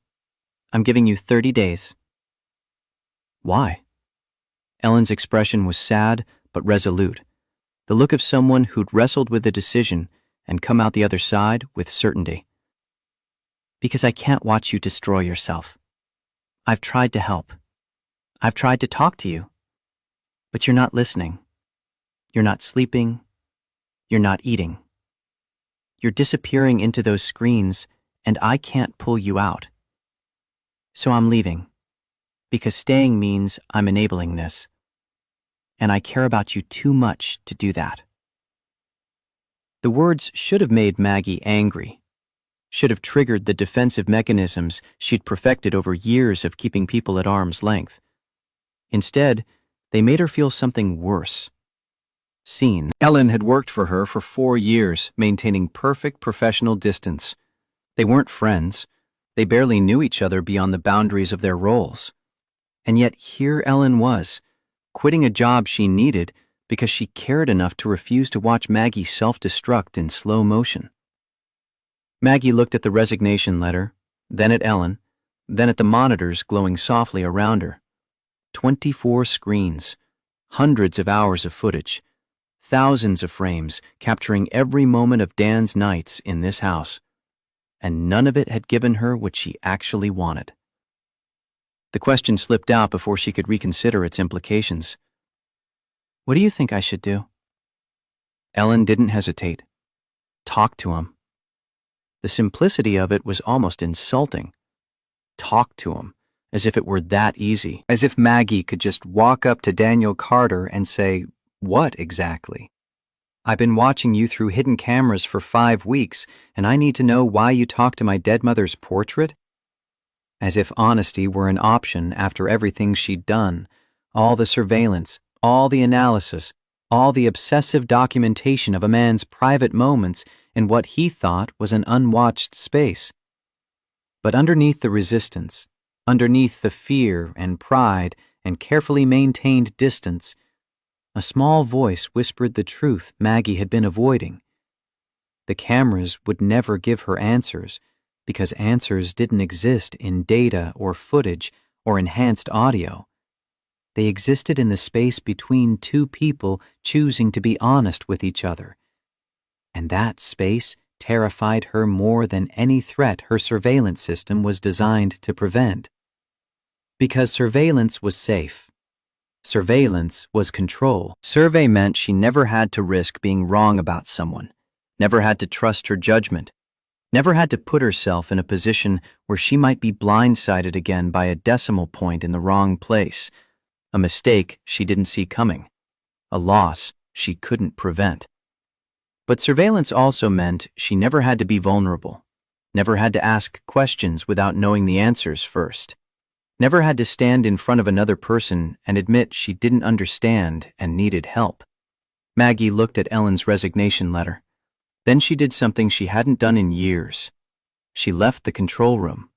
I'm giving you 30 days. "Why?" Ellen's expression was sad but resolute, the look of someone who'd wrestled with a decision and come out the other side with certainty. "Because I can't watch you destroy yourself. I've tried to help. I've tried to talk to you. But you're not listening. You're not sleeping. You're not eating. You're disappearing into those screens, and I can't pull you out. So I'm leaving, because staying means I'm enabling this. And I care about you too much to do that." The words should have made Maggie angry, should have triggered the defensive mechanisms she'd perfected over years of keeping people at arm's length. Instead, they made her feel something worse. Seen. Ellen had worked for her for 4 years, maintaining perfect professional distance. They weren't friends. They barely knew each other beyond the boundaries of their roles. And yet here Ellen was, quitting a job she needed because she cared enough to refuse to watch Maggie self-destruct in slow motion. Maggie looked at the resignation letter, then at Ellen, then at the monitors glowing softly around her. 24 screens, hundreds of hours of footage, thousands of frames capturing every moment of Dan's nights in this house, and none of it had given her what she actually wanted. The question slipped out before she could reconsider its implications. "What do you think I should do?" Ellen didn't hesitate. Talk to him. The simplicity of it was almost insulting. Talk to him, as if it were that easy, as if Maggie could just walk up to Daniel Carter and say, "What exactly? I've been watching you through hidden cameras for 5 weeks, and I need to know why you talked to my dead mother's portrait?" As if honesty were an option after everything she'd done, all the surveillance, all the analysis, all the obsessive documentation of a man's private moments in what he thought was an unwatched space. But underneath the resistance, underneath the fear and pride and carefully maintained distance, a small voice whispered the truth Maggie had been avoiding. The cameras would never give her answers, because answers didn't exist in data or footage or enhanced audio. They existed in the space between two people choosing to be honest with each other. And that space terrified her more than any threat her surveillance system was designed to prevent. Because surveillance was safe. Surveillance was control. Survey meant she never had to risk being wrong about someone, never had to trust her judgment, never had to put herself in a position where she might be blindsided again by a decimal point in the wrong place, a mistake she didn't see coming, a loss she couldn't prevent. But surveillance also meant she never had to be vulnerable, never had to ask questions without knowing the answers first, never had to stand in front of another person and admit she didn't understand and needed help. Maggie looked at Ellen's resignation letter. Then she did something she hadn't done in years. She left the control room.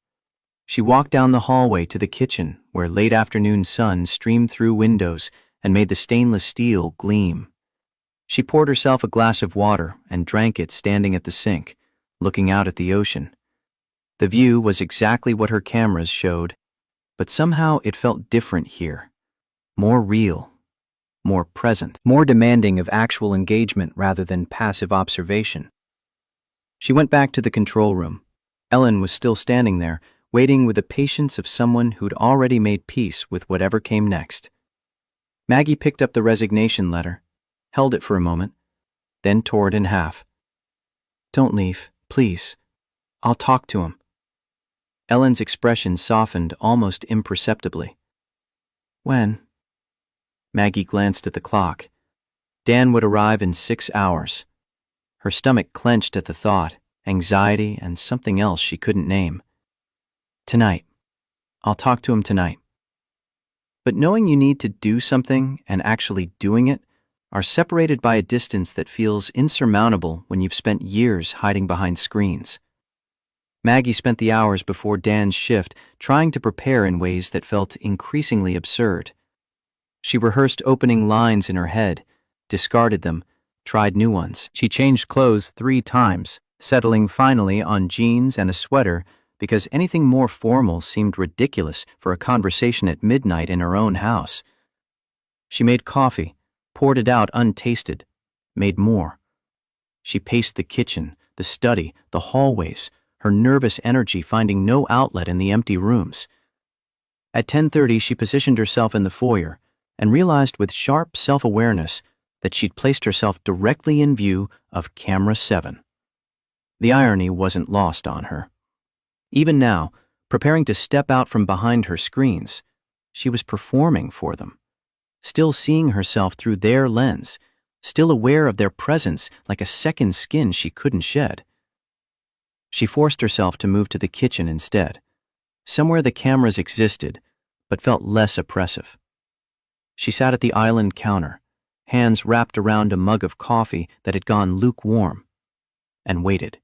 She walked down the hallway to the kitchen, where late afternoon sun streamed through windows and made the stainless steel gleam. She poured herself a glass of water and drank it standing at the sink, looking out at the ocean. The view was exactly what her cameras showed, but somehow it felt different here. More real, more present, more demanding of actual engagement rather than passive observation. She went back to the control room. Ellen was still standing there, waiting with the patience of someone who'd already made peace with whatever came next. Maggie picked up the resignation letter, held it for a moment, then tore it in half. "Don't leave, please. I'll talk to him." Ellen's expression softened almost imperceptibly. "When?" Maggie glanced at the clock. Dan would arrive in 6 hours. Her stomach clenched at the thought, anxiety and something else she couldn't name. "Tonight. I'll talk to him tonight." But knowing you need to do something and actually doing it are separated by a distance that feels insurmountable when you've spent years hiding behind screens. Maggie spent the hours before Dan's shift trying to prepare in ways that felt increasingly absurd. She rehearsed opening lines in her head, discarded them, tried new ones. She changed clothes 3 times, settling finally on jeans and a sweater because anything more formal seemed ridiculous for a conversation at midnight in her own house. She made coffee, poured it out untasted, made more. She paced the kitchen, the study, the hallways, her nervous energy finding no outlet in the empty rooms. At 10:30, she positioned herself in the foyer and realized with sharp self-awareness that she'd placed herself directly in view of Camera 7. The irony wasn't lost on her. Even now, preparing to step out from behind her screens, she was performing for them, still seeing herself through their lens, still aware of their presence like a second skin she couldn't shed. She forced herself to move to the kitchen instead, somewhere the cameras existed, but felt less oppressive. She sat at the island counter, hands wrapped around a mug of coffee that had gone lukewarm, and waited.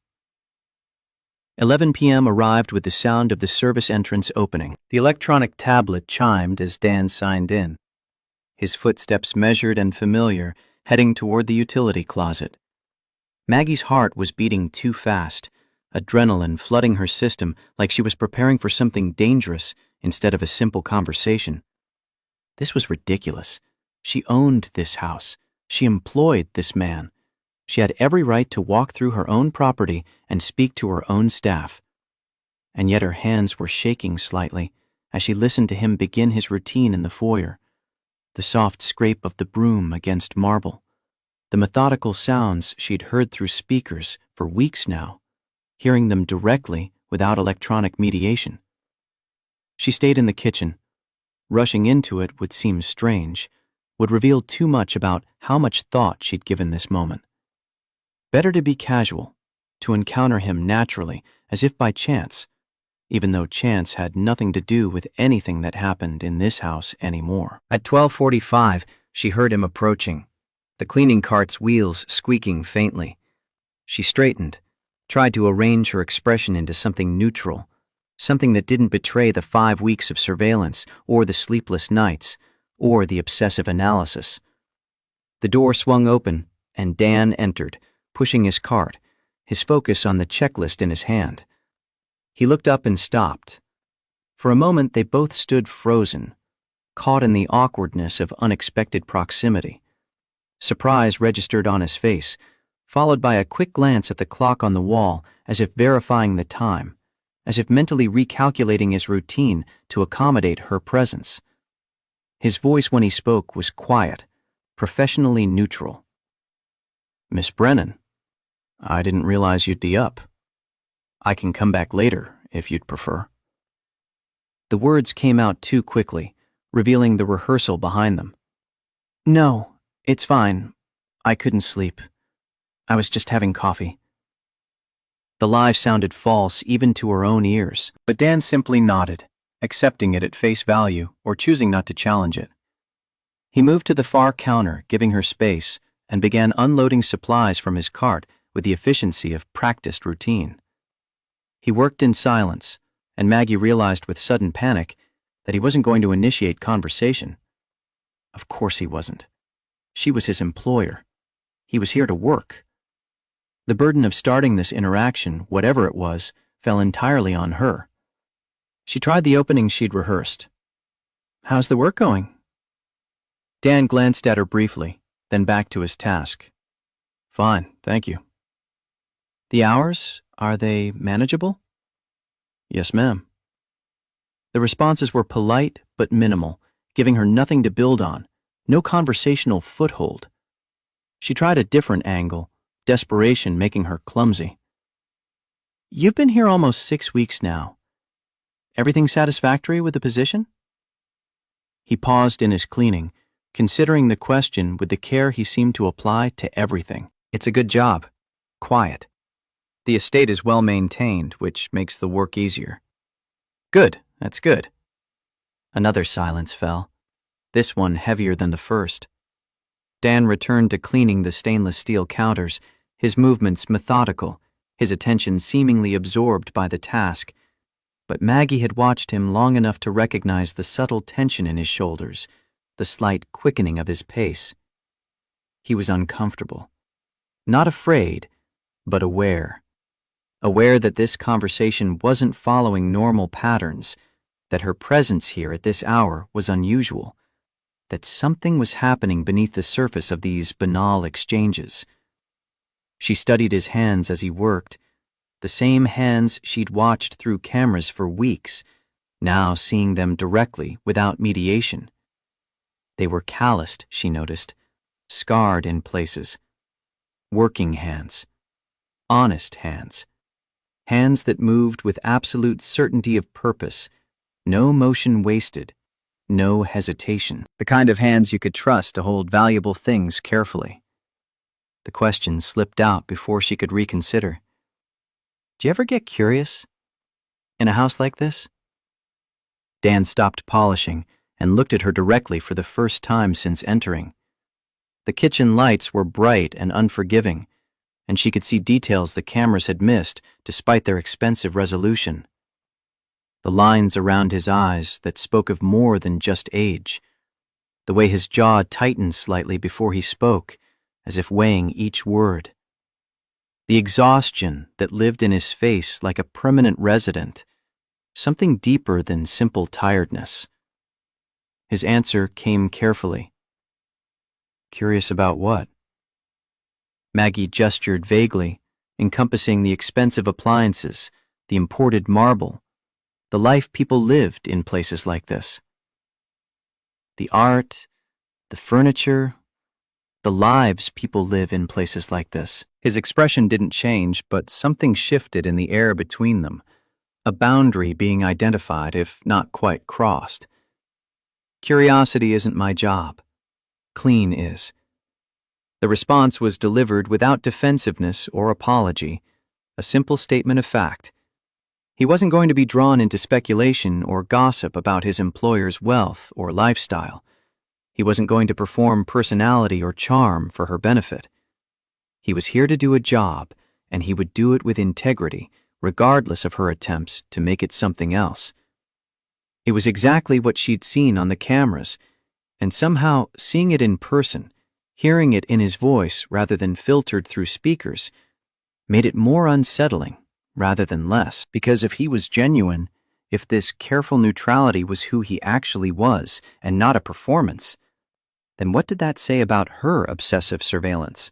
11 p.m. arrived with the sound of the service entrance opening. The electronic tablet chimed as Dan signed in, his footsteps measured and familiar, heading toward the utility closet. Maggie's heart was beating too fast, adrenaline flooding her system like she was preparing for something dangerous instead of a simple conversation. This was ridiculous. She owned this house. She employed this man. She had every right to walk through her own property and speak to her own staff. And yet her hands were shaking slightly as she listened to him begin his routine in the foyer. The soft scrape of the broom against marble. The methodical sounds she'd heard through speakers for weeks now, hearing them directly without electronic mediation. She stayed in the kitchen. Rushing into it would seem strange, would reveal too much about how much thought she'd given this moment. Better to be casual, to encounter him naturally, as if by chance, even though chance had nothing to do with anything that happened in this house anymore. At 12:45, she heard him approaching, the cleaning cart's wheels squeaking faintly. She straightened, tried to arrange her expression into something neutral, something that didn't betray the 5 weeks of surveillance, or the sleepless nights, or the obsessive analysis. The door swung open, and Dan entered, pushing his cart, his focus on the checklist in his hand. He looked up and stopped. For a moment, they both stood frozen, caught in the awkwardness of unexpected proximity. Surprise registered on his face, followed by a quick glance at the clock on the wall as if verifying the time, as if mentally recalculating his routine to accommodate her presence. His voice when he spoke was quiet, professionally neutral. "Miss Brennan, I didn't realize you'd be up. I can come back later, if you'd prefer." The words came out too quickly, revealing the rehearsal behind them. "No, it's fine. I couldn't sleep. I was just having coffee." The lie sounded false even to her own ears, but Dan simply nodded, accepting it at face value or choosing not to challenge it. He moved to the far counter, giving her space, and began unloading supplies from his cart with the efficiency of practiced routine. He worked in silence, and Maggie realized with sudden panic that he wasn't going to initiate conversation. Of course he wasn't. She was his employer. He was here to work. The burden of starting this interaction, whatever it was, fell entirely on her. She tried the opening she'd rehearsed. "How's the work going?" Dan glanced at her briefly, then back to his task. "Fine, thank you." "The hours, are they manageable?" "Yes, ma'am." The responses were polite but minimal, giving her nothing to build on, no conversational foothold. She tried a different angle, desperation making her clumsy. "You've been here almost 6 weeks now. Everything satisfactory with the position?" He paused in his cleaning, considering the question with the care he seemed to apply to everything. "It's a good job. Quiet. The estate is well maintained, which makes the work easier." "Good, that's good." Another silence fell, this one heavier than the first. Dan returned to cleaning the stainless steel counters, his movements methodical, his attention seemingly absorbed by the task. But Maggie had watched him long enough to recognize the subtle tension in his shoulders, the slight quickening of his pace. He was uncomfortable. Not afraid, but aware. Aware that this conversation wasn't following normal patterns, that her presence here at this hour was unusual, that something was happening beneath the surface of these banal exchanges. She studied his hands as he worked, the same hands she'd watched through cameras for weeks, now seeing them directly without mediation. They were calloused, she noticed, scarred in places. Working hands. Honest hands. Hands that moved with absolute certainty of purpose, no motion wasted, no hesitation. The kind of hands you could trust to hold valuable things carefully. The question slipped out before she could reconsider. "Do you ever get curious? In a house like this?" Dan stopped polishing and looked at her directly for the first time since entering. The kitchen lights were bright and unforgiving, and she could see details the cameras had missed despite their expensive resolution. The lines around his eyes that spoke of more than just age. The way his jaw tightened slightly before he spoke, as if weighing each word. The exhaustion that lived in his face like a permanent resident, something deeper than simple tiredness. His answer came carefully. "Curious about what?" Maggie gestured vaguely, encompassing the expensive appliances, the imported marble, the life people lived in places like this. The art, the furniture, the lives people live in places like this. His expression didn't change, but something shifted in the air between them, a boundary being identified, if not quite crossed. "Curiosity isn't my job. Clean is." The response was delivered without defensiveness or apology, a simple statement of fact. He wasn't going to be drawn into speculation or gossip about his employer's wealth or lifestyle. He wasn't going to perform personality or charm for her benefit. He was here to do a job, and he would do it with integrity, regardless of her attempts to make it something else. It was exactly what she'd seen on the cameras, and somehow seeing it in person, hearing it in his voice rather than filtered through speakers, made it more unsettling rather than less. Because if he was genuine, if this careful neutrality was who he actually was and not a performance, then what did that say about her obsessive surveillance?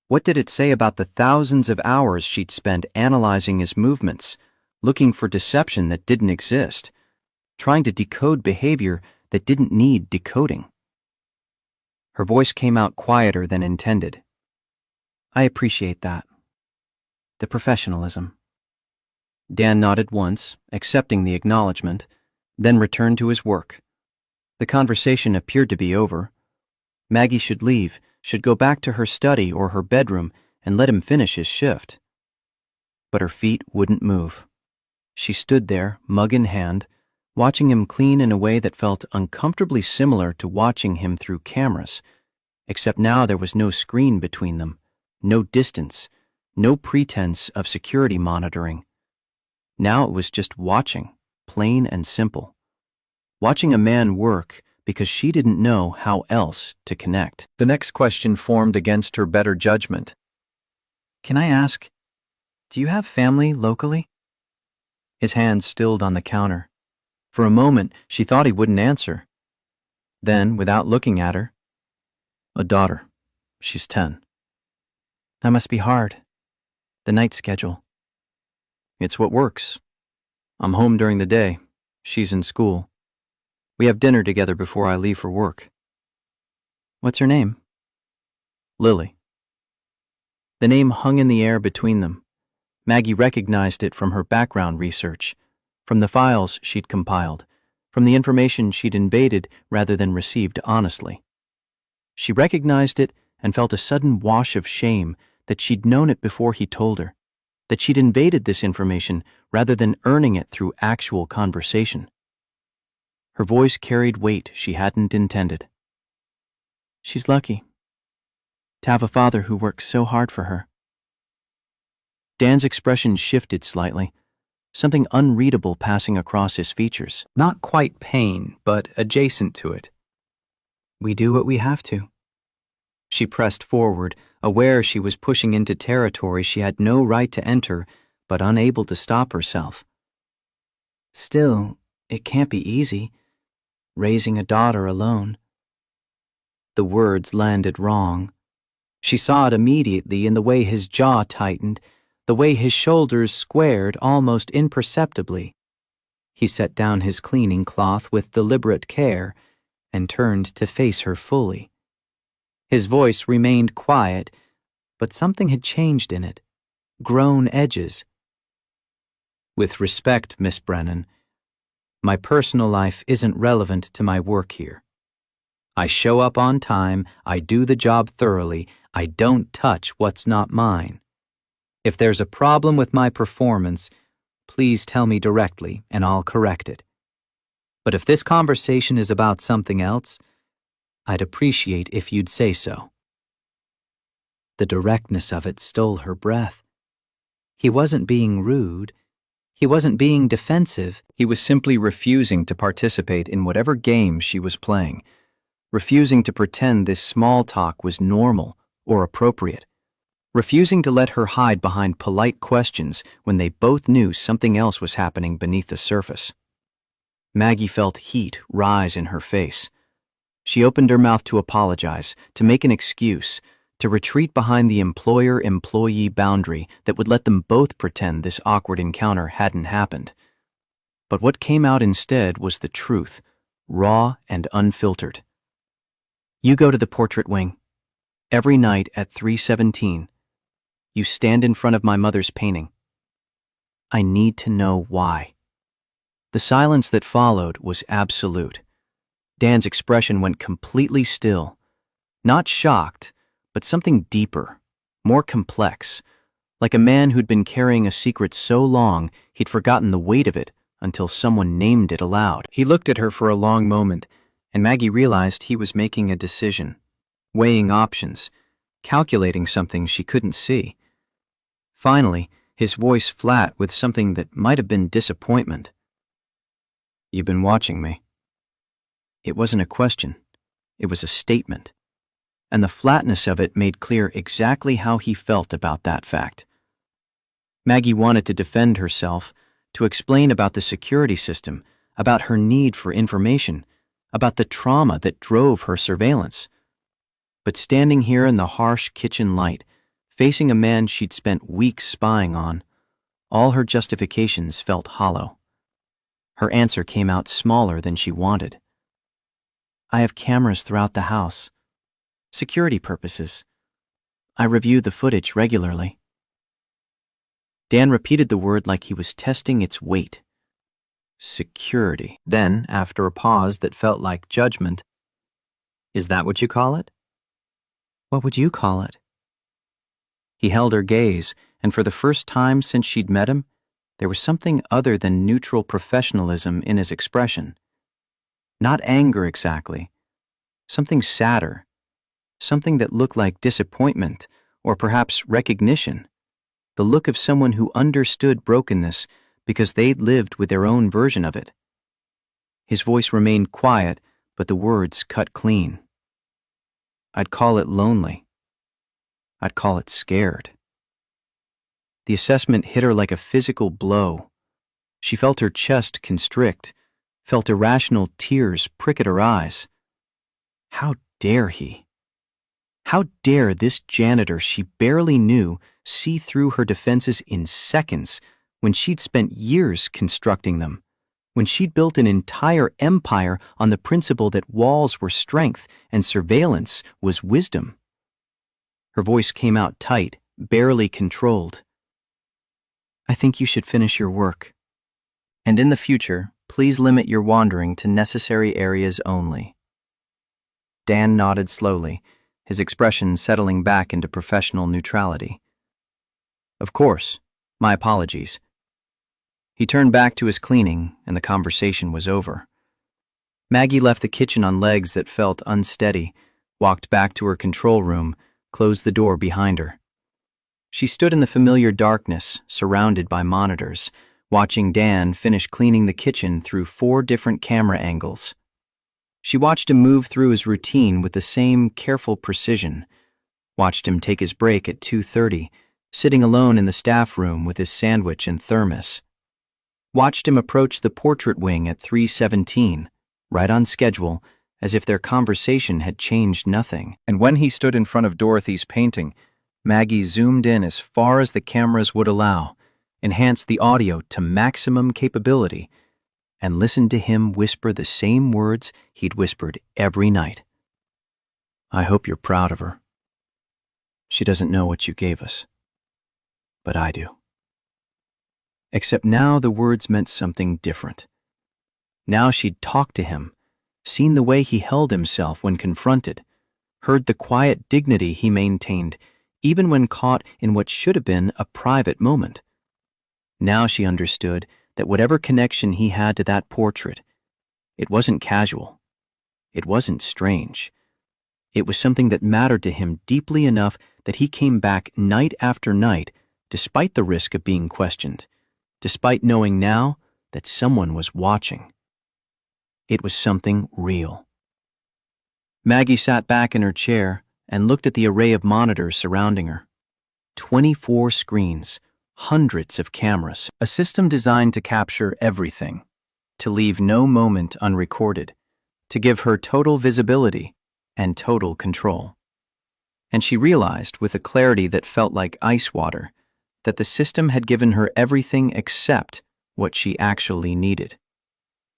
What did it say about the thousands of hours she'd spent analyzing his movements, looking for deception that didn't exist, trying to decode behavior that didn't need decoding? Her voice came out quieter than intended. "I appreciate that. The professionalism." Dan nodded once, accepting the acknowledgement, then returned to his work. The conversation appeared to be over. Maggie should leave, should go back to her study or her bedroom and let him finish his shift. But her feet wouldn't move. She stood there, mug in hand, watching him clean in a way that felt uncomfortably similar to watching him through cameras, except now there was no screen between them, no distance, No pretense of security monitoring. Now it was just watching, plain and simple. Watching a man work because she didn't know how else to connect. The next question formed against her better judgment. "Can I ask, do you have family locally?" His hand stilled on the counter. For a moment, she thought he wouldn't answer. Then, without looking at her, "A daughter. She's 10. That must be hard. The night schedule." "It's what works. I'm home during the day. She's in school. We have dinner together before I leave for work." "What's her name?" "Lily." The name hung in the air between them. Maggie recognized it from her background research, from the files she'd compiled, from the information she'd invaded rather than received honestly. She recognized it and felt a sudden wash of shame that she'd known it before he told her, that she'd invaded this information rather than earning it through actual conversation. Her voice carried weight she hadn't intended. "She's lucky to have a father who works so hard for her." Dan's expression shifted slightly, something unreadable passing across his features. Not quite pain, but adjacent to it. "We do what we have to." She pressed forward, aware she was pushing into territory she had no right to enter, but unable to stop herself. "Still, it can't be easy, raising a daughter alone." The words landed wrong. She saw it immediately in the way his jaw tightened, the way his shoulders squared almost imperceptibly. He set down his cleaning cloth with deliberate care and turned to face her fully. His voice remained quiet, but something had changed in it, grown edges. "With respect, Miss Brennan, my personal life isn't relevant to my work here. I show up on time, I do the job thoroughly, I don't touch what's not mine. If there's a problem with my performance, please tell me directly and I'll correct it. But if this conversation is about something else, I'd appreciate if you'd say so." The directness of it stole her breath. He wasn't being rude. He wasn't being defensive. He was simply refusing to participate in whatever game she was playing, refusing to pretend this small talk was normal or appropriate, refusing to let her hide behind polite questions when they both knew something else was happening beneath the surface. Maggie felt heat rise in her face. She opened her mouth to apologize, to make an excuse, to retreat behind the employer-employee boundary that would let them both pretend this awkward encounter hadn't happened. But what came out instead was the truth, raw and unfiltered. "You go to the portrait wing. Every night at 3:17. You stand in front of my mother's painting. I need to know why." The silence that followed was absolute. Dan's expression went completely still. Not shocked, but something deeper, more complex, like a man who'd been carrying a secret so long he'd forgotten the weight of it until someone named it aloud. He looked at her for a long moment, and Maggie realized he was making a decision, weighing options, calculating something she couldn't see. Finally, his voice flat with something that might have been disappointment. "You've been watching me." It wasn't a question. It was a statement. And the flatness of it made clear exactly how he felt about that fact. Maggie wanted to defend herself, to explain about the security system, about her need for information, about the trauma that drove her surveillance. But standing here in the harsh kitchen light, facing a man she'd spent weeks spying on, all her justifications felt hollow. Her answer came out smaller than she wanted. "I have cameras throughout the house. Security purposes. I review the footage regularly." Dan repeated the word like he was testing its weight. Security. Then, after a pause that felt like judgment, "Is that what you call it?" "What would you call it?" He held her gaze, and for the first time since she'd met him, there was something other than neutral professionalism in his expression. Not anger exactly. Something sadder. Something that looked like disappointment, or perhaps recognition. the look of someone who understood brokenness because they'd lived with their own version of it. His voice remained quiet, but the words cut clean. I'd call it lonely. I'd call it scared. The assessment hit her like a physical blow. She felt her chest constrict, felt irrational tears prick at her eyes. How dare he? How dare this janitor she barely knew see through her defenses in seconds when she'd spent years constructing them, when she'd built an entire empire on the principle that walls were strength and surveillance was wisdom? Her voice came out tight, barely controlled. I think you should finish your work. And in the future, please limit your wandering to necessary areas only. Dan nodded slowly, his expression settling back into professional neutrality. Of course, my apologies. He turned back to his cleaning, and the conversation was over. Maggie left the kitchen on legs that felt unsteady, walked back to her control room, closed the door behind her. She stood in the familiar darkness, surrounded by monitors, watching Dan finish cleaning the kitchen through 4 different camera angles. She watched him move through his routine with the same careful precision, watched him take his break at 2:30, sitting alone in the staff room with his sandwich and thermos. Watched him approach the portrait wing at 3:17, right on schedule, as if their conversation had changed nothing. And when he stood in front of Dorothy's painting, Maggie zoomed in as far as the cameras would allow, enhanced the audio to maximum capability, and listened to him whisper the same words he'd whispered every night. I hope you're proud of her. She doesn't know what you gave us, but I do. Except now the words meant something different. Now she'd talked to him, seen the way he held himself when confronted, heard the quiet dignity he maintained, even when caught in what should have been a private moment. Now she understood that whatever connection he had to that portrait, it wasn't casual. It wasn't strange. It was something that mattered to him deeply enough that he came back night after night, despite the risk of being questioned, despite knowing now that someone was watching. It was something real. Maggie sat back in her chair and looked at the array of monitors surrounding her. 24 screens, hundreds of cameras, a system designed to capture everything, to leave no moment unrecorded, to give her total visibility and total control. And she realized, with a clarity that felt like ice water, that the system had given her everything except what she actually needed.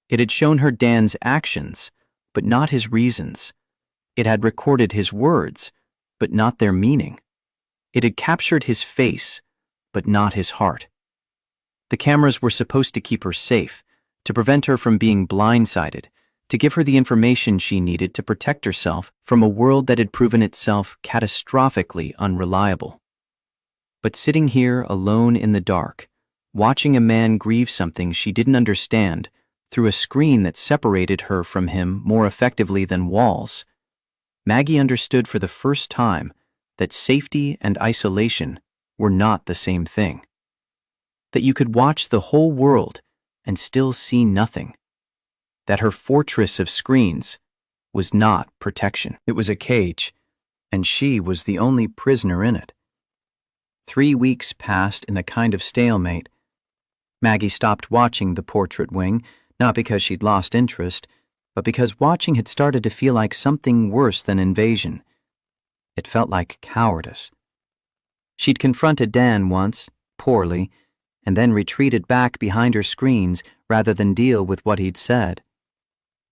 It had shown her Dan's actions, but not his reasons. It had recorded his words, but not their meaning. It had captured his face, but not his heart. The cameras were supposed to keep her safe, to prevent her from being blindsided, to give her the information she needed to protect herself from a world that had proven itself catastrophically unreliable. But sitting here alone in the dark, watching a man grieve something she didn't understand through a screen that separated her from him more effectively than walls, Maggie understood for the first time that safety and isolation were not the same thing. That you could watch the whole world and still see nothing. That her fortress of screens was not protection. It was a cage, and she was the only prisoner in it. 3 weeks passed in a kind of stalemate. Maggie stopped watching the portrait wing, not because she'd lost interest, but because watching had started to feel like something worse than invasion. It felt like cowardice. She'd confronted Dan once, poorly, and then retreated back behind her screens rather than deal with what he'd said.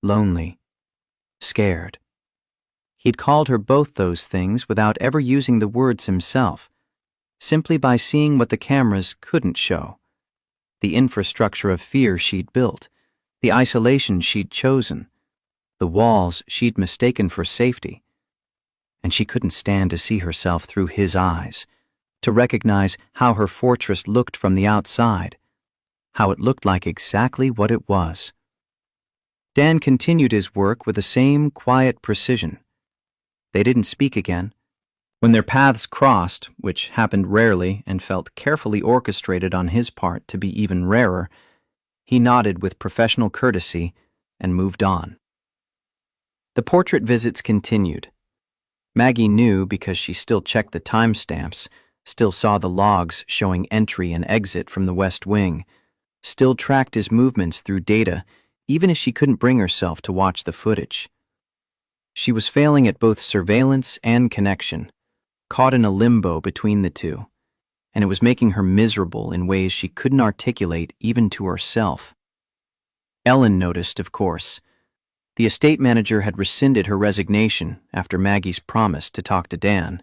Lonely. Scared. He'd called her both those things without ever using the words himself, simply by seeing what the cameras couldn't show. The infrastructure of fear she'd built, the isolation she'd chosen, the walls she'd mistaken for safety. And she couldn't stand to see herself through his eyes, to recognize how her fortress looked from the outside, how it looked like exactly what it was. Dan continued his work with the same quiet precision. They didn't speak again. When their paths crossed, which happened rarely and felt carefully orchestrated on his part to be even rarer, he nodded with professional courtesy and moved on. The portrait visits continued. Maggie knew because she still checked the timestamps, still saw the logs showing entry and exit from the West Wing, still tracked his movements through data, even if she couldn't bring herself to watch the footage. She was failing at both surveillance and connection, caught in a limbo between the two, and it was making her miserable in ways she couldn't articulate even to herself. Ellen noticed, of course. The estate manager had rescinded her resignation after Maggie's promise to talk to Dan,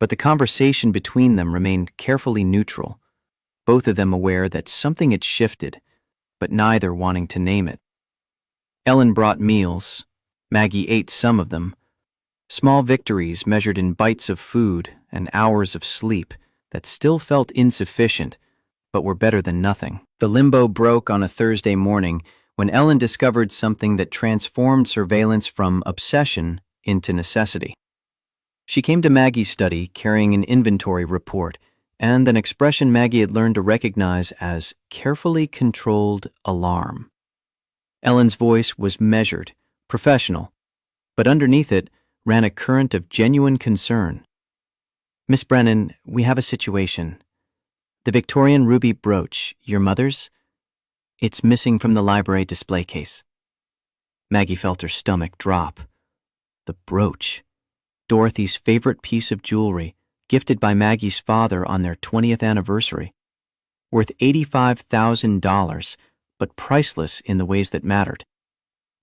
but the conversation between them remained carefully neutral, both of them aware that something had shifted, but neither wanting to name it. Ellen brought meals. Maggie ate some of them. Small victories measured in bites of food and hours of sleep that still felt insufficient, but were better than nothing. The limbo broke on a Thursday morning when Ellen discovered something that transformed surveillance from obsession into necessity. She came to Maggie's study carrying an inventory report and an expression Maggie had learned to recognize as carefully controlled alarm. Ellen's voice was measured, professional, but underneath it ran a current of genuine concern. "Miss Brennan, we have a situation. The Victorian ruby brooch, your mother's, it's missing from the library display case." Maggie felt her stomach drop. The brooch, Dorothy's favorite piece of jewelry, gifted by Maggie's father on their 20th anniversary. Worth $85,000, but priceless in the ways that mattered.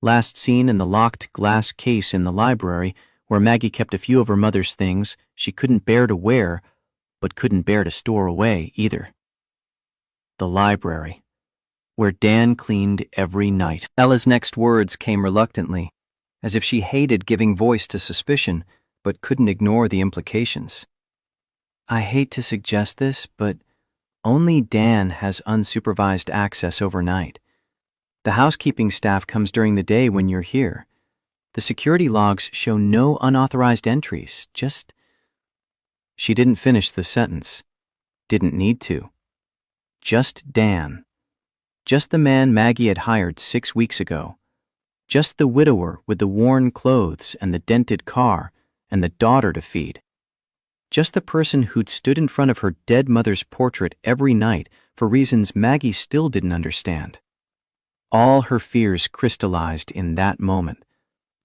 Last seen in the locked glass case in the library, where Maggie kept a few of her mother's things she couldn't bear to wear, but couldn't bear to store away either. The library, where Dan cleaned every night. Ella's next words came reluctantly, as if she hated giving voice to suspicion, but couldn't ignore the implications. "I hate to suggest this, but only Dan has unsupervised access overnight. The housekeeping staff comes during the day when you're here. The security logs show no unauthorized entries, just—" She didn't finish the sentence. Didn't need to. Just Dan. Just the man Maggie had hired 6 weeks ago. Just the widower with the worn clothes and the dented car and the daughter to feed. Just the person who'd stood in front of her dead mother's portrait every night for reasons Maggie still didn't understand. All her fears crystallized in that moment.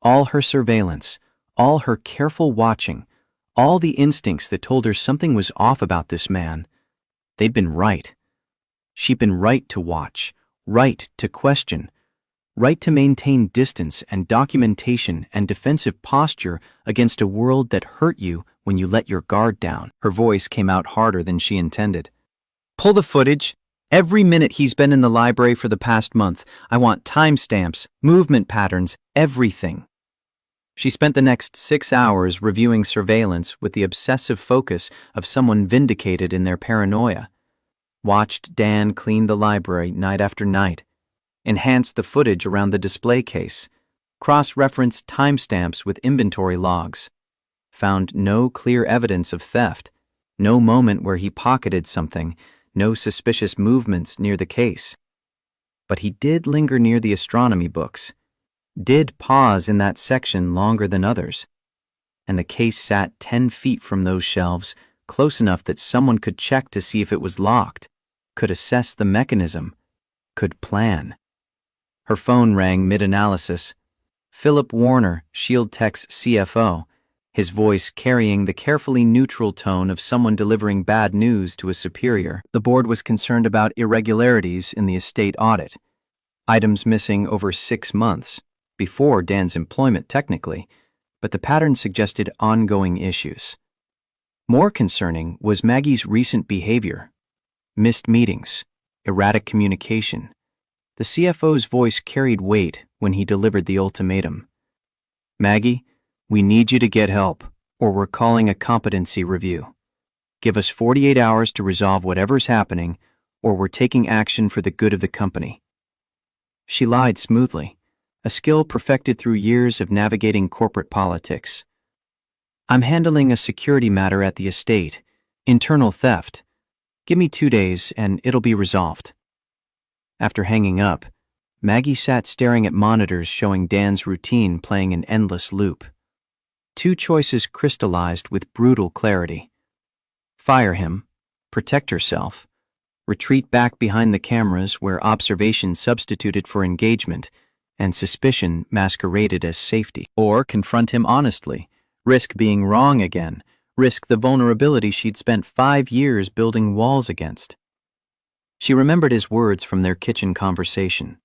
All her surveillance, all her careful watching, all the instincts that told her something was off about this man. They'd been right. She'd been right to watch, right to question, right to maintain distance and documentation and defensive posture against a world that hurt you when you let your guard down. Her voice came out harder than she intended. "Pull the footage. Every minute he's been in the library for the past month. I want timestamps, movement patterns, everything." She spent the next 6 hours reviewing surveillance with the obsessive focus of someone vindicated in their paranoia. Watched Dan clean the library night after night. Enhanced the footage around the display case. Cross-referenced timestamps with inventory logs. Found no clear evidence of theft. No moment where he pocketed something. No suspicious movements near the case. But he did linger near the astronomy books. Did pause in that section longer than others. And the case sat 10 feet from those shelves, close enough that someone could check to see if it was locked, could assess the mechanism, could plan. Her phone rang mid-analysis. Philip Warner, Shield Tech's CFO, his voice carrying the carefully neutral tone of someone delivering bad news to a superior. The board was concerned about irregularities in the estate audit. Items missing over 6 months, before Dan's employment technically, but the pattern suggested ongoing issues. More concerning was Maggie's recent behavior. Missed meetings, erratic communication. The CFO's voice carried weight when he delivered the ultimatum. "Maggie, we need you to get help, or we're calling a competency review. Give us 48 hours to resolve whatever's happening, or we're taking action for the good of the company." She lied smoothly, a skill perfected through years of navigating corporate politics. I'm handling a security matter at the estate. Internal theft. Give me 2 days and it'll be resolved. After hanging up, Maggie sat staring at monitors showing Dan's routine playing an endless loop. 2 choices crystallized with brutal clarity. Fire him, protect herself, retreat back behind the cameras where observation substituted for engagement and suspicion masqueraded as safety. Or confront him honestly, risk being wrong again, risk the vulnerability she'd spent 5 years building walls against. She remembered his words from their kitchen conversation.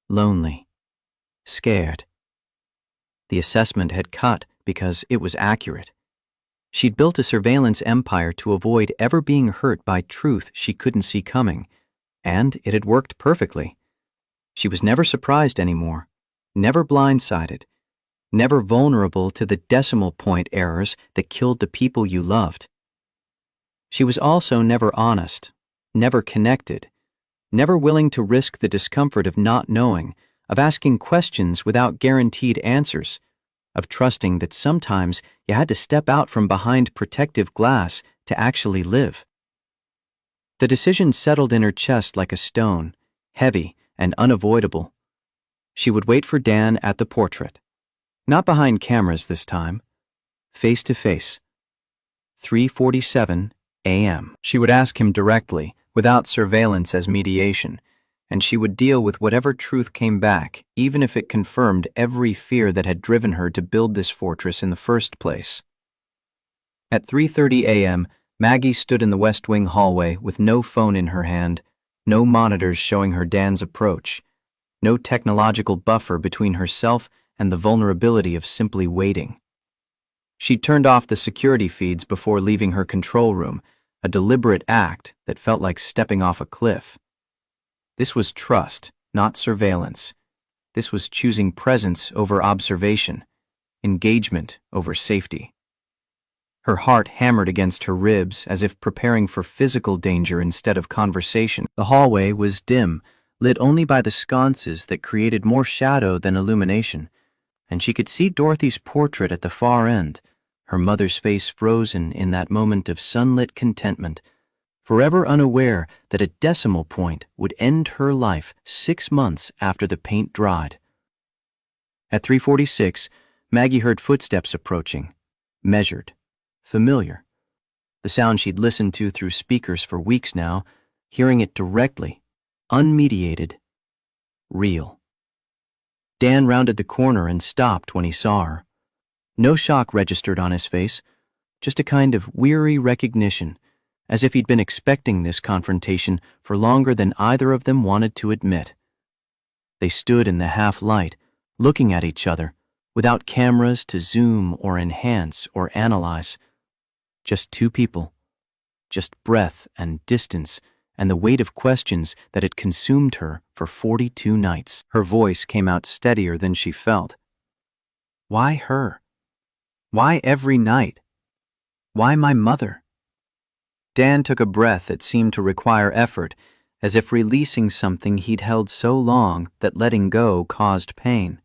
Lonely. Scared. The assessment had cut because it was accurate. She'd built a surveillance empire to avoid ever being hurt by truth she couldn't see coming, and it had worked perfectly. She was never surprised anymore, never blindsided, never vulnerable to the decimal point errors that killed the people you loved. She was also never honest, never connected, never willing to risk the discomfort of not knowing, of asking questions without guaranteed answers, of trusting that sometimes you had to step out from behind protective glass to actually live. The decision settled in her chest like a stone, heavy and unavoidable. She would wait for Dan at the portrait. Not behind cameras this time. Face to face. 3:47 a.m. She would ask him directly, without surveillance as mediation, and she would deal with whatever truth came back, even if it confirmed every fear that had driven her to build this fortress in the first place. At 3:30 a.m., Maggie stood in the West Wing hallway with no phone in her hand, no monitors showing her Dan's approach, no technological buffer between herself and the vulnerability of simply waiting. She turned off the security feeds before leaving her control room, a deliberate act that felt like stepping off a cliff. This was trust, not surveillance. This was choosing presence over observation, engagement over safety. Her heart hammered against her ribs as if preparing for physical danger instead of conversation. The hallway was dim, lit only by the sconces that created more shadow than illumination, and she could see Dorothy's portrait at the far end, her mother's face frozen in that moment of sunlit contentment, forever unaware that a decimal point would end her life 6 months after the paint dried. At 3:46, Maggie heard footsteps approaching, measured, familiar. The sound she'd listened to through speakers for weeks now, hearing it directly, unmediated, real. Dan rounded the corner and stopped when he saw her. No shock registered on his face, just a kind of weary recognition, as if he'd been expecting this confrontation for longer than either of them wanted to admit. They stood in the half-light, looking at each other, without cameras to zoom or enhance or analyze. Just 2 people, just breath and distance and the weight of questions that had consumed her for 42 nights. Her voice came out steadier than she felt. Why her? Why every night? Why my mother? Dan took a breath that seemed to require effort, as if releasing something he'd held so long that letting go caused pain.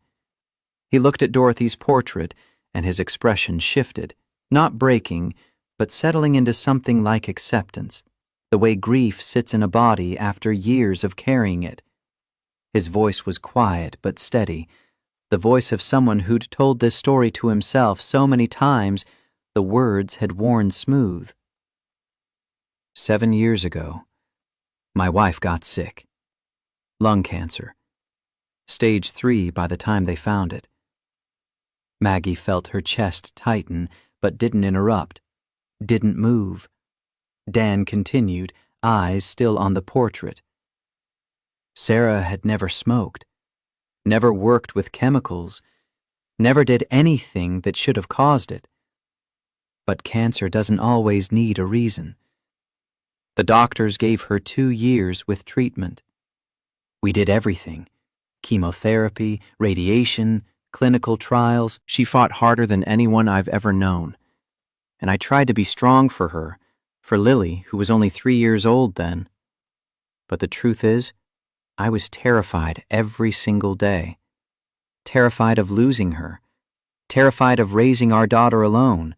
He looked at Dorothy's portrait, and his expression shifted, not breaking, but settling into something like acceptance, the way grief sits in a body after years of carrying it. His voice was quiet but steady, the voice of someone who'd told this story to himself so many times the words had worn smooth. 7 years ago, my wife got sick. Lung cancer. Stage 3 by the time they found it. Maggie felt her chest tighten, but didn't interrupt, didn't move. Dan continued, eyes still on the portrait. Sarah had never smoked, never worked with chemicals, never did anything that should have caused it. But cancer doesn't always need a reason. The doctors gave her 2 years with treatment. We did everything. Chemotherapy, radiation, clinical trials. She fought harder than anyone I've ever known. And I tried to be strong for her, for Lily, who was only 3 years old then. But the truth is, I was terrified every single day. Terrified of losing her. terrified of raising our daughter alone,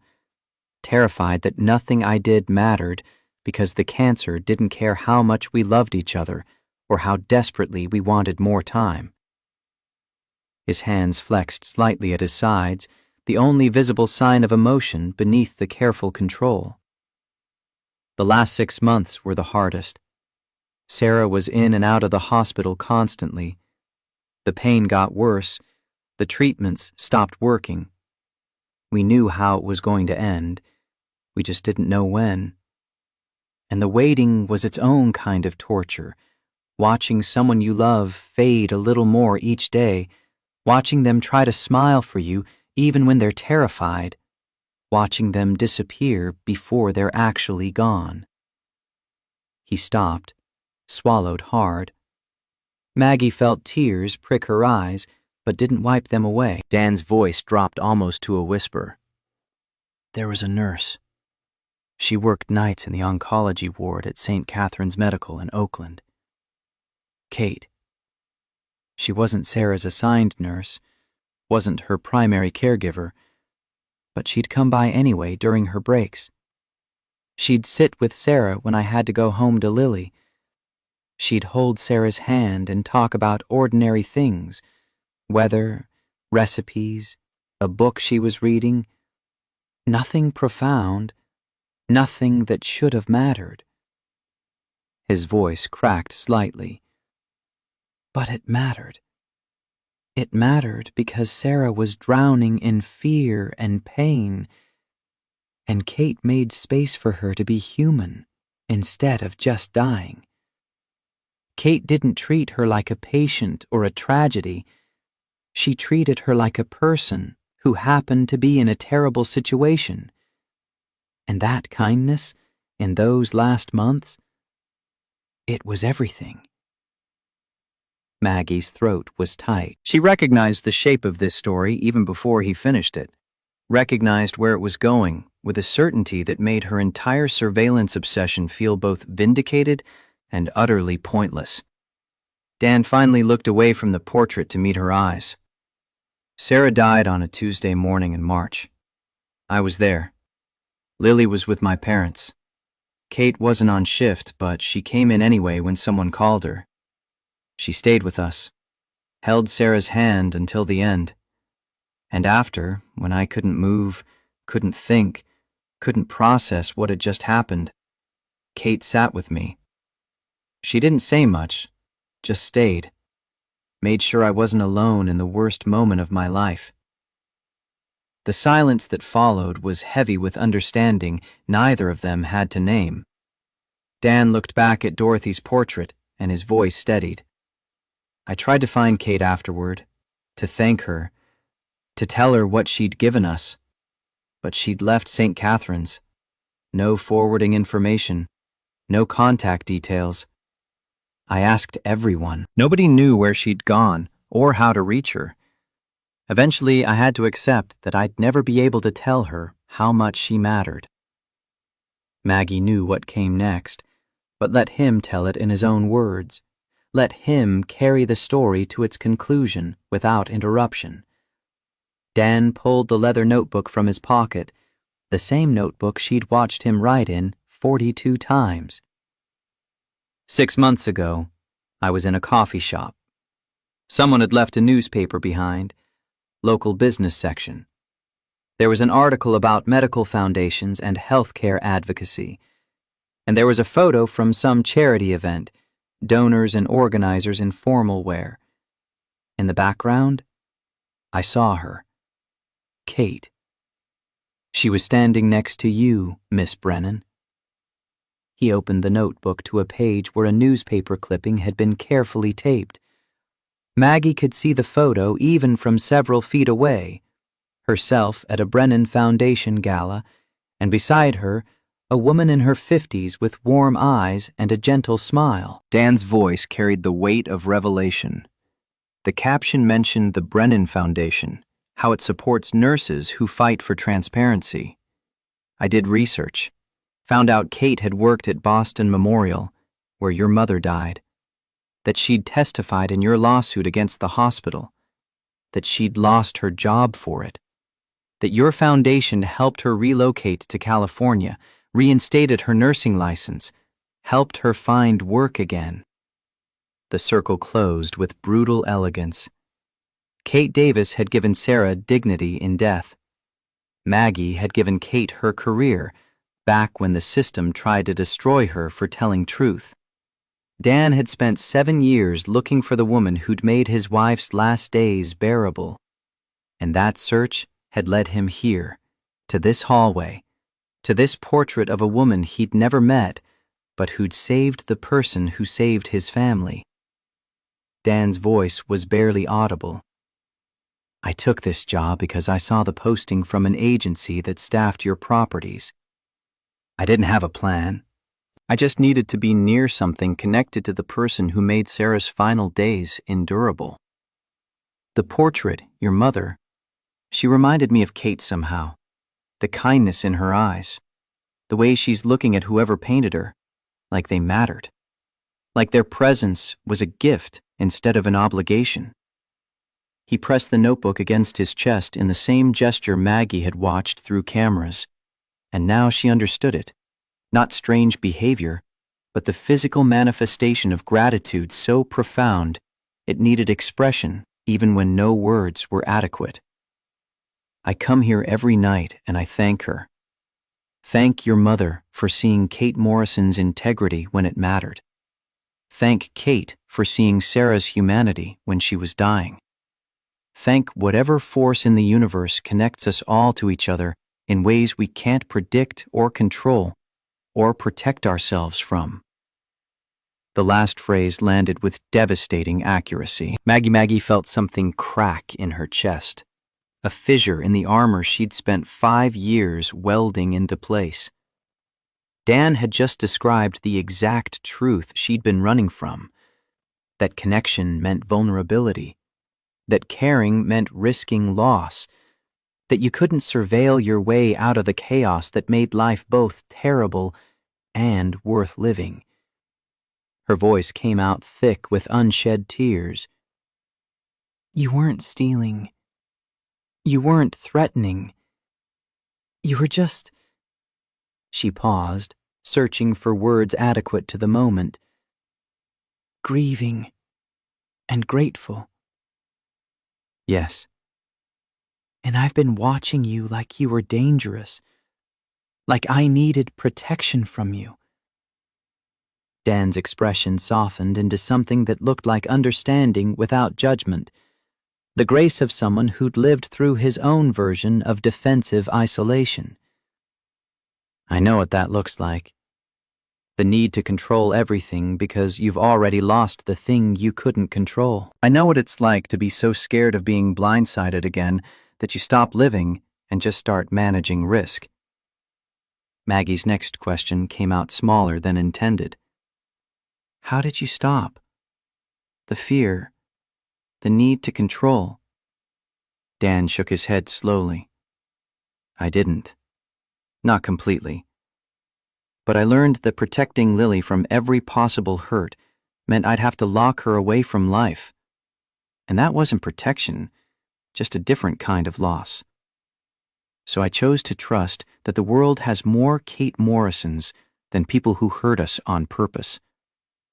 terrified that nothing I did mattered because the cancer didn't care how much we loved each other or how desperately we wanted more time. His hands flexed slightly at his sides, the only visible sign of emotion beneath the careful control. The last 6 months were the hardest. Sarah was in and out of the hospital constantly. The pain got worse. The treatments stopped working. We knew how it was going to end. We just didn't know when. And the waiting was its own kind of torture, watching someone you love fade a little more each day, watching them try to smile for you even when they're terrified, watching them disappear before they're actually gone. He stopped, swallowed hard. Maggie felt tears prick her eyes, but didn't wipe them away. Dan's voice dropped almost to a whisper. There was a nurse. She worked nights in the oncology ward at St. Catherine's Medical in Oakland. Kate. She wasn't Sarah's assigned nurse, wasn't her primary caregiver, but she'd come by anyway during her breaks. She'd sit with Sarah when I had to go home to Lily. She'd hold Sarah's hand and talk about ordinary things, weather, recipes, a book she was reading. Nothing profound, nothing that should have mattered. His voice cracked slightly. But it mattered. It mattered because Sarah was drowning in fear and pain, and Kate made space for her to be human instead of just dying. Kate didn't treat her like a patient or a tragedy. She treated her like a person who happened to be in a terrible situation. And that kindness, in those last months, it was everything. Maggie's throat was tight. She recognized the shape of this story even before he finished it, recognized where it was going with a certainty that made her entire surveillance obsession feel both vindicated and utterly pointless. Dan finally looked away from the portrait to meet her eyes. Sarah died on a Tuesday morning in March. I was there. Lily was with my parents. Kate wasn't on shift, but she came in anyway when someone called her. She stayed with us, held Sarah's hand until the end. And after, when I couldn't move, couldn't think, couldn't process what had just happened, Kate sat with me. She didn't say much, just stayed, made sure I wasn't alone in the worst moment of my life. The silence that followed was heavy with understanding neither of them had to name. Dan looked back at Dorothy's portrait, and his voice steadied. I tried to find Kate afterward, to thank her, to tell her what she'd given us, but she'd left St. Catherine's. No forwarding information, no contact details. I asked everyone. Nobody knew where she'd gone or how to reach her. Eventually, I had to accept that I'd never be able to tell her how much she mattered. Maggie knew what came next, but let him tell it in his own words. Let him carry the story to its conclusion without interruption. Dan pulled the leather notebook from his pocket, the same notebook she'd watched him write in 42 times. 6 months ago, I was in a coffee shop. Someone had left a newspaper behind, local business section. There was an article about medical foundations and healthcare advocacy, and there was a photo from some charity event, donors and organizers in formal wear. In the background, I saw her. Kate. She was standing next to you, Miss Brennan. He opened the notebook to a page where a newspaper clipping had been carefully taped. Maggie could see the photo even from several feet away, herself at a Brennan Foundation gala, and beside her, a woman in her 50s with warm eyes and a gentle smile. Dan's voice carried the weight of revelation. The caption mentioned the Brennan Foundation, how it supports nurses who fight for transparency. I did research, found out Kate had worked at Boston Memorial, where your mother died, that she'd testified in your lawsuit against the hospital, that she'd lost her job for it. that your foundation helped her relocate to California, reinstated her nursing license, helped her find work again. The circle closed with brutal elegance. Kate Davis had given Sarah dignity in death. Maggie had given Kate her career, back when the system tried to destroy her for telling truth. Dan had spent 7 years looking for the woman who'd made his wife's last days bearable. And that search had led him here, to this hallway, to this portrait of a woman he'd never met, but who'd saved the person who saved his family. Dan's voice was barely audible. I took this job because I saw the posting from an agency that staffed your properties. I didn't have a plan. I just needed to be near something connected to the person who made Sarah's final days endurable. The portrait, your mother, she reminded me of Kate somehow. The kindness in her eyes. The way she's looking at whoever painted her, like they mattered. Like their presence was a gift instead of an obligation. He pressed the notebook against his chest in the same gesture Maggie had watched through cameras, and now she understood it. Not strange behavior, but the physical manifestation of gratitude so profound it needed expression even when no words were adequate. I come here every night and I thank her. Thank your mother for seeing Kate Morrison's integrity when it mattered. Thank Kate for seeing Sarah's humanity when she was dying. Thank whatever force in the universe connects us all to each other in ways we can't predict or control or protect ourselves from. The last phrase landed with devastating accuracy. Maggie felt something crack in her chest, a fissure in the armor she'd spent 5 years welding into place. Dan had just described the exact truth she'd been running from, that connection meant vulnerability, that caring meant risking loss, that you couldn't surveil your way out of the chaos that made life both terrible and worth living. Her voice came out thick with unshed tears. You weren't stealing. You weren't threatening. You were just... She paused, searching for words adequate to the moment. Grieving and grateful. Yes. And I've been watching you like you were dangerous, like I needed protection from you. Dan's expression softened into something that looked like understanding without judgment, the grace of someone who'd lived through his own version of defensive isolation. I know what that looks like. The need to control everything because you've already lost the thing you couldn't control. I know what it's like to be so scared of being blindsided again that you stop living and just start managing risk. Maggie's next question came out smaller than intended. How did you stop? The fear, the need to control. Dan shook his head slowly. I didn't. Not completely. But I learned that protecting Lily from every possible hurt meant I'd have to lock her away from life. And that wasn't protection, just a different kind of loss. So I chose to trust that the world has more Kate Morrisons than people who hurt us on purpose,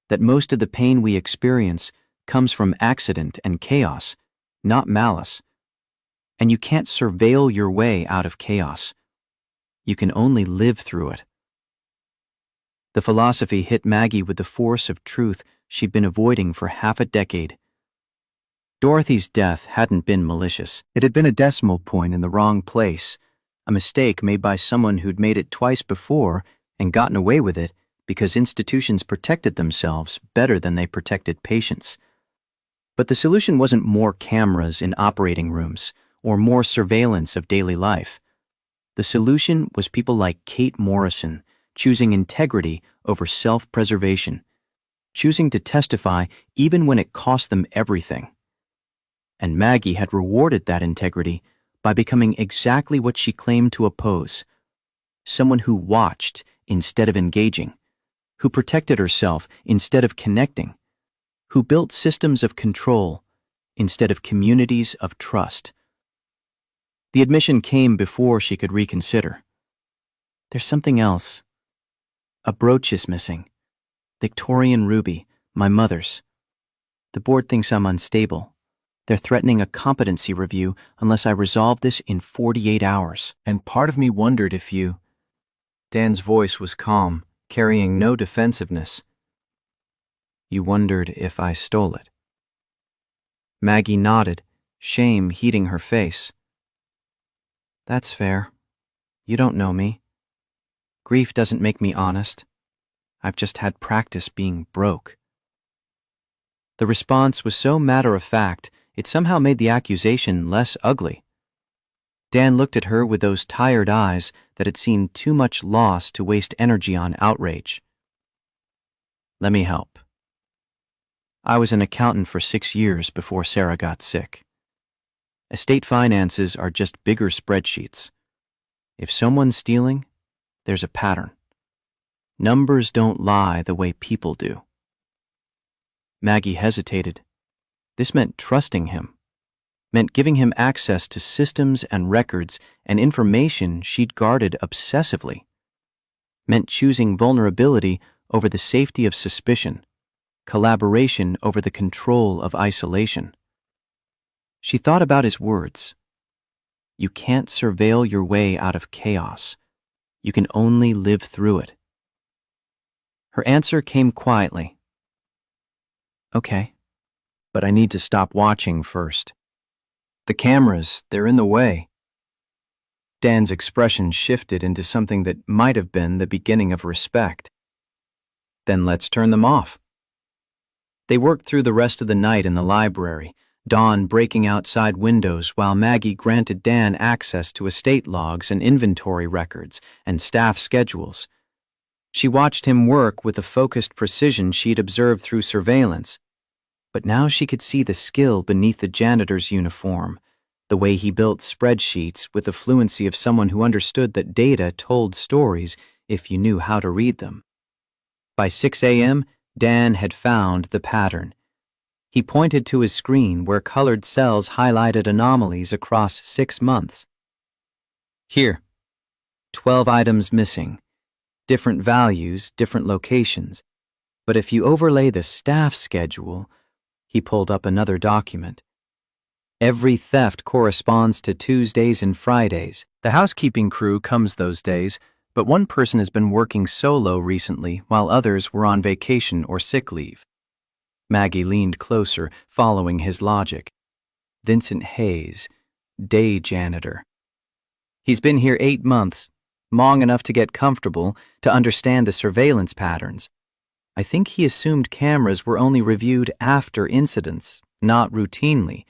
that most of the pain we experience comes from accident and chaos, not malice. And you can't surveil your way out of chaos. You can only live through it. The philosophy hit Maggie with the force of truth she'd been avoiding for half a decade. Dorothy's death hadn't been malicious. It had been a decimal point in the wrong place, a mistake made by someone who'd made it twice before and gotten away with it because institutions protected themselves better than they protected patients. But the solution wasn't more cameras in operating rooms or more surveillance of daily life. The solution was people like Kate Morrison, choosing integrity over self-preservation, choosing to testify even when it cost them everything. And Maggie had rewarded that integrity by becoming exactly what she claimed to oppose, someone who watched instead of engaging, who protected herself instead of connecting, who built systems of control instead of communities of trust. The admission came before she could reconsider. There's something else. A brooch is missing. Victorian ruby, my mother's. The board thinks I'm unstable. They're threatening a competency review unless I resolve this in 48 hours. And part of me wondered if you... Dan's voice was calm, carrying no defensiveness. You wondered if I stole it. Maggie nodded, shame heating her face. That's fair. You don't know me. Grief doesn't make me honest. I've just had practice being broke. The response was so matter-of-fact, it somehow made the accusation less ugly. Dan looked at her with those tired eyes that had seen too much loss to waste energy on outrage. Let me help. I was an accountant for 6 years before Sarah got sick. Estate finances are just bigger spreadsheets. If someone's stealing, there's a pattern. Numbers don't lie the way people do. Maggie hesitated. This meant trusting him, meant giving him access to systems and records and information she'd guarded obsessively, meant choosing vulnerability over the safety of suspicion, collaboration over the control of isolation. She thought about his words. You can't surveil your way out of chaos. You can only live through it. Her answer came quietly. Okay, but I need to stop watching first. The cameras, they're in the way. Dan's expression shifted into something that might have been the beginning of respect. Then let's turn them off. They worked through the rest of the night in the library, dawn breaking outside windows while Maggie granted Dan access to estate logs and inventory records and staff schedules. She watched him work with the focused precision she'd observed through surveillance, but now she could see the skill beneath the janitor's uniform, the way he built spreadsheets with the fluency of someone who understood that data told stories if you knew how to read them. By 6 a.m., Dan had found the pattern. He pointed to his screen where colored cells highlighted anomalies across 6 months. Here, 12 items missing. Different values, different locations. But if you overlay the staff schedule, he pulled up another document. Every theft corresponds to Tuesdays and Fridays. The housekeeping crew comes those days, but one person has been working solo recently while others were on vacation or sick leave. Maggie leaned closer, following his logic. Vincent Hayes, day janitor. He's been here 8 months, long enough to get comfortable, to understand the surveillance patterns. I think he assumed cameras were only reviewed after incidents, not routinely.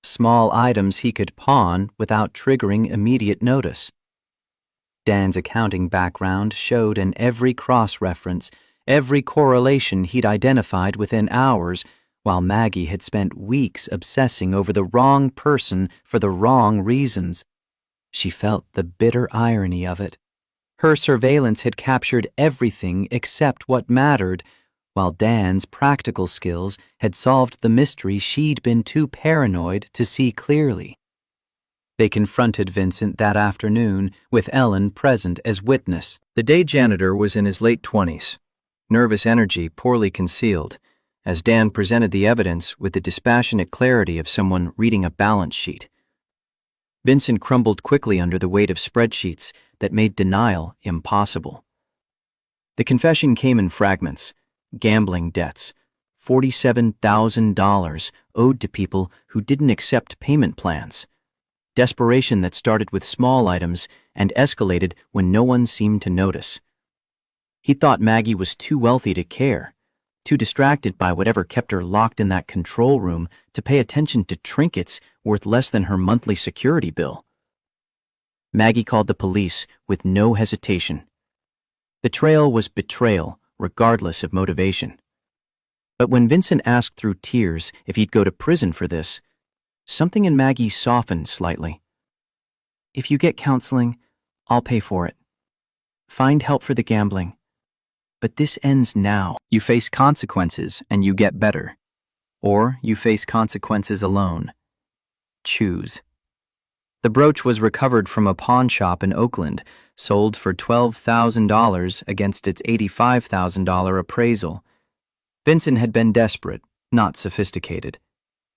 Small items he could pawn without triggering immediate notice. Dan's accounting background showed in every cross-reference, every correlation he'd identified within hours, while Maggie had spent weeks obsessing over the wrong person for the wrong reasons. She felt the bitter irony of it. Her surveillance had captured everything except what mattered, while Dan's practical skills had solved the mystery she'd been too paranoid to see clearly. They confronted Vincent that afternoon, with Ellen present as witness. The day janitor was in his late 20s, nervous energy poorly concealed, as Dan presented the evidence with the dispassionate clarity of someone reading a balance sheet. Vincent crumbled quickly under the weight of spreadsheets that made denial impossible. The confession came in fragments. Gambling debts, $47,000 owed to people who didn't accept payment plans. Desperation that started with small items and escalated when no one seemed to notice. He thought Maggie was too wealthy to care, too distracted by whatever kept her locked in that control room to pay attention to trinkets worth less than her monthly security bill. Maggie called the police with no hesitation. The trail was betrayal, regardless of motivation. But when Vincent asked through tears if he'd go to prison for this, something in Maggie softened slightly. If you get counseling, I'll pay for it. Find help for the gambling. But this ends now. You face consequences and you get better. Or you face consequences alone. Choose. The brooch was recovered from a pawn shop in Oakland, sold for $12,000 against its $85,000 appraisal. Vincent had been desperate, not sophisticated.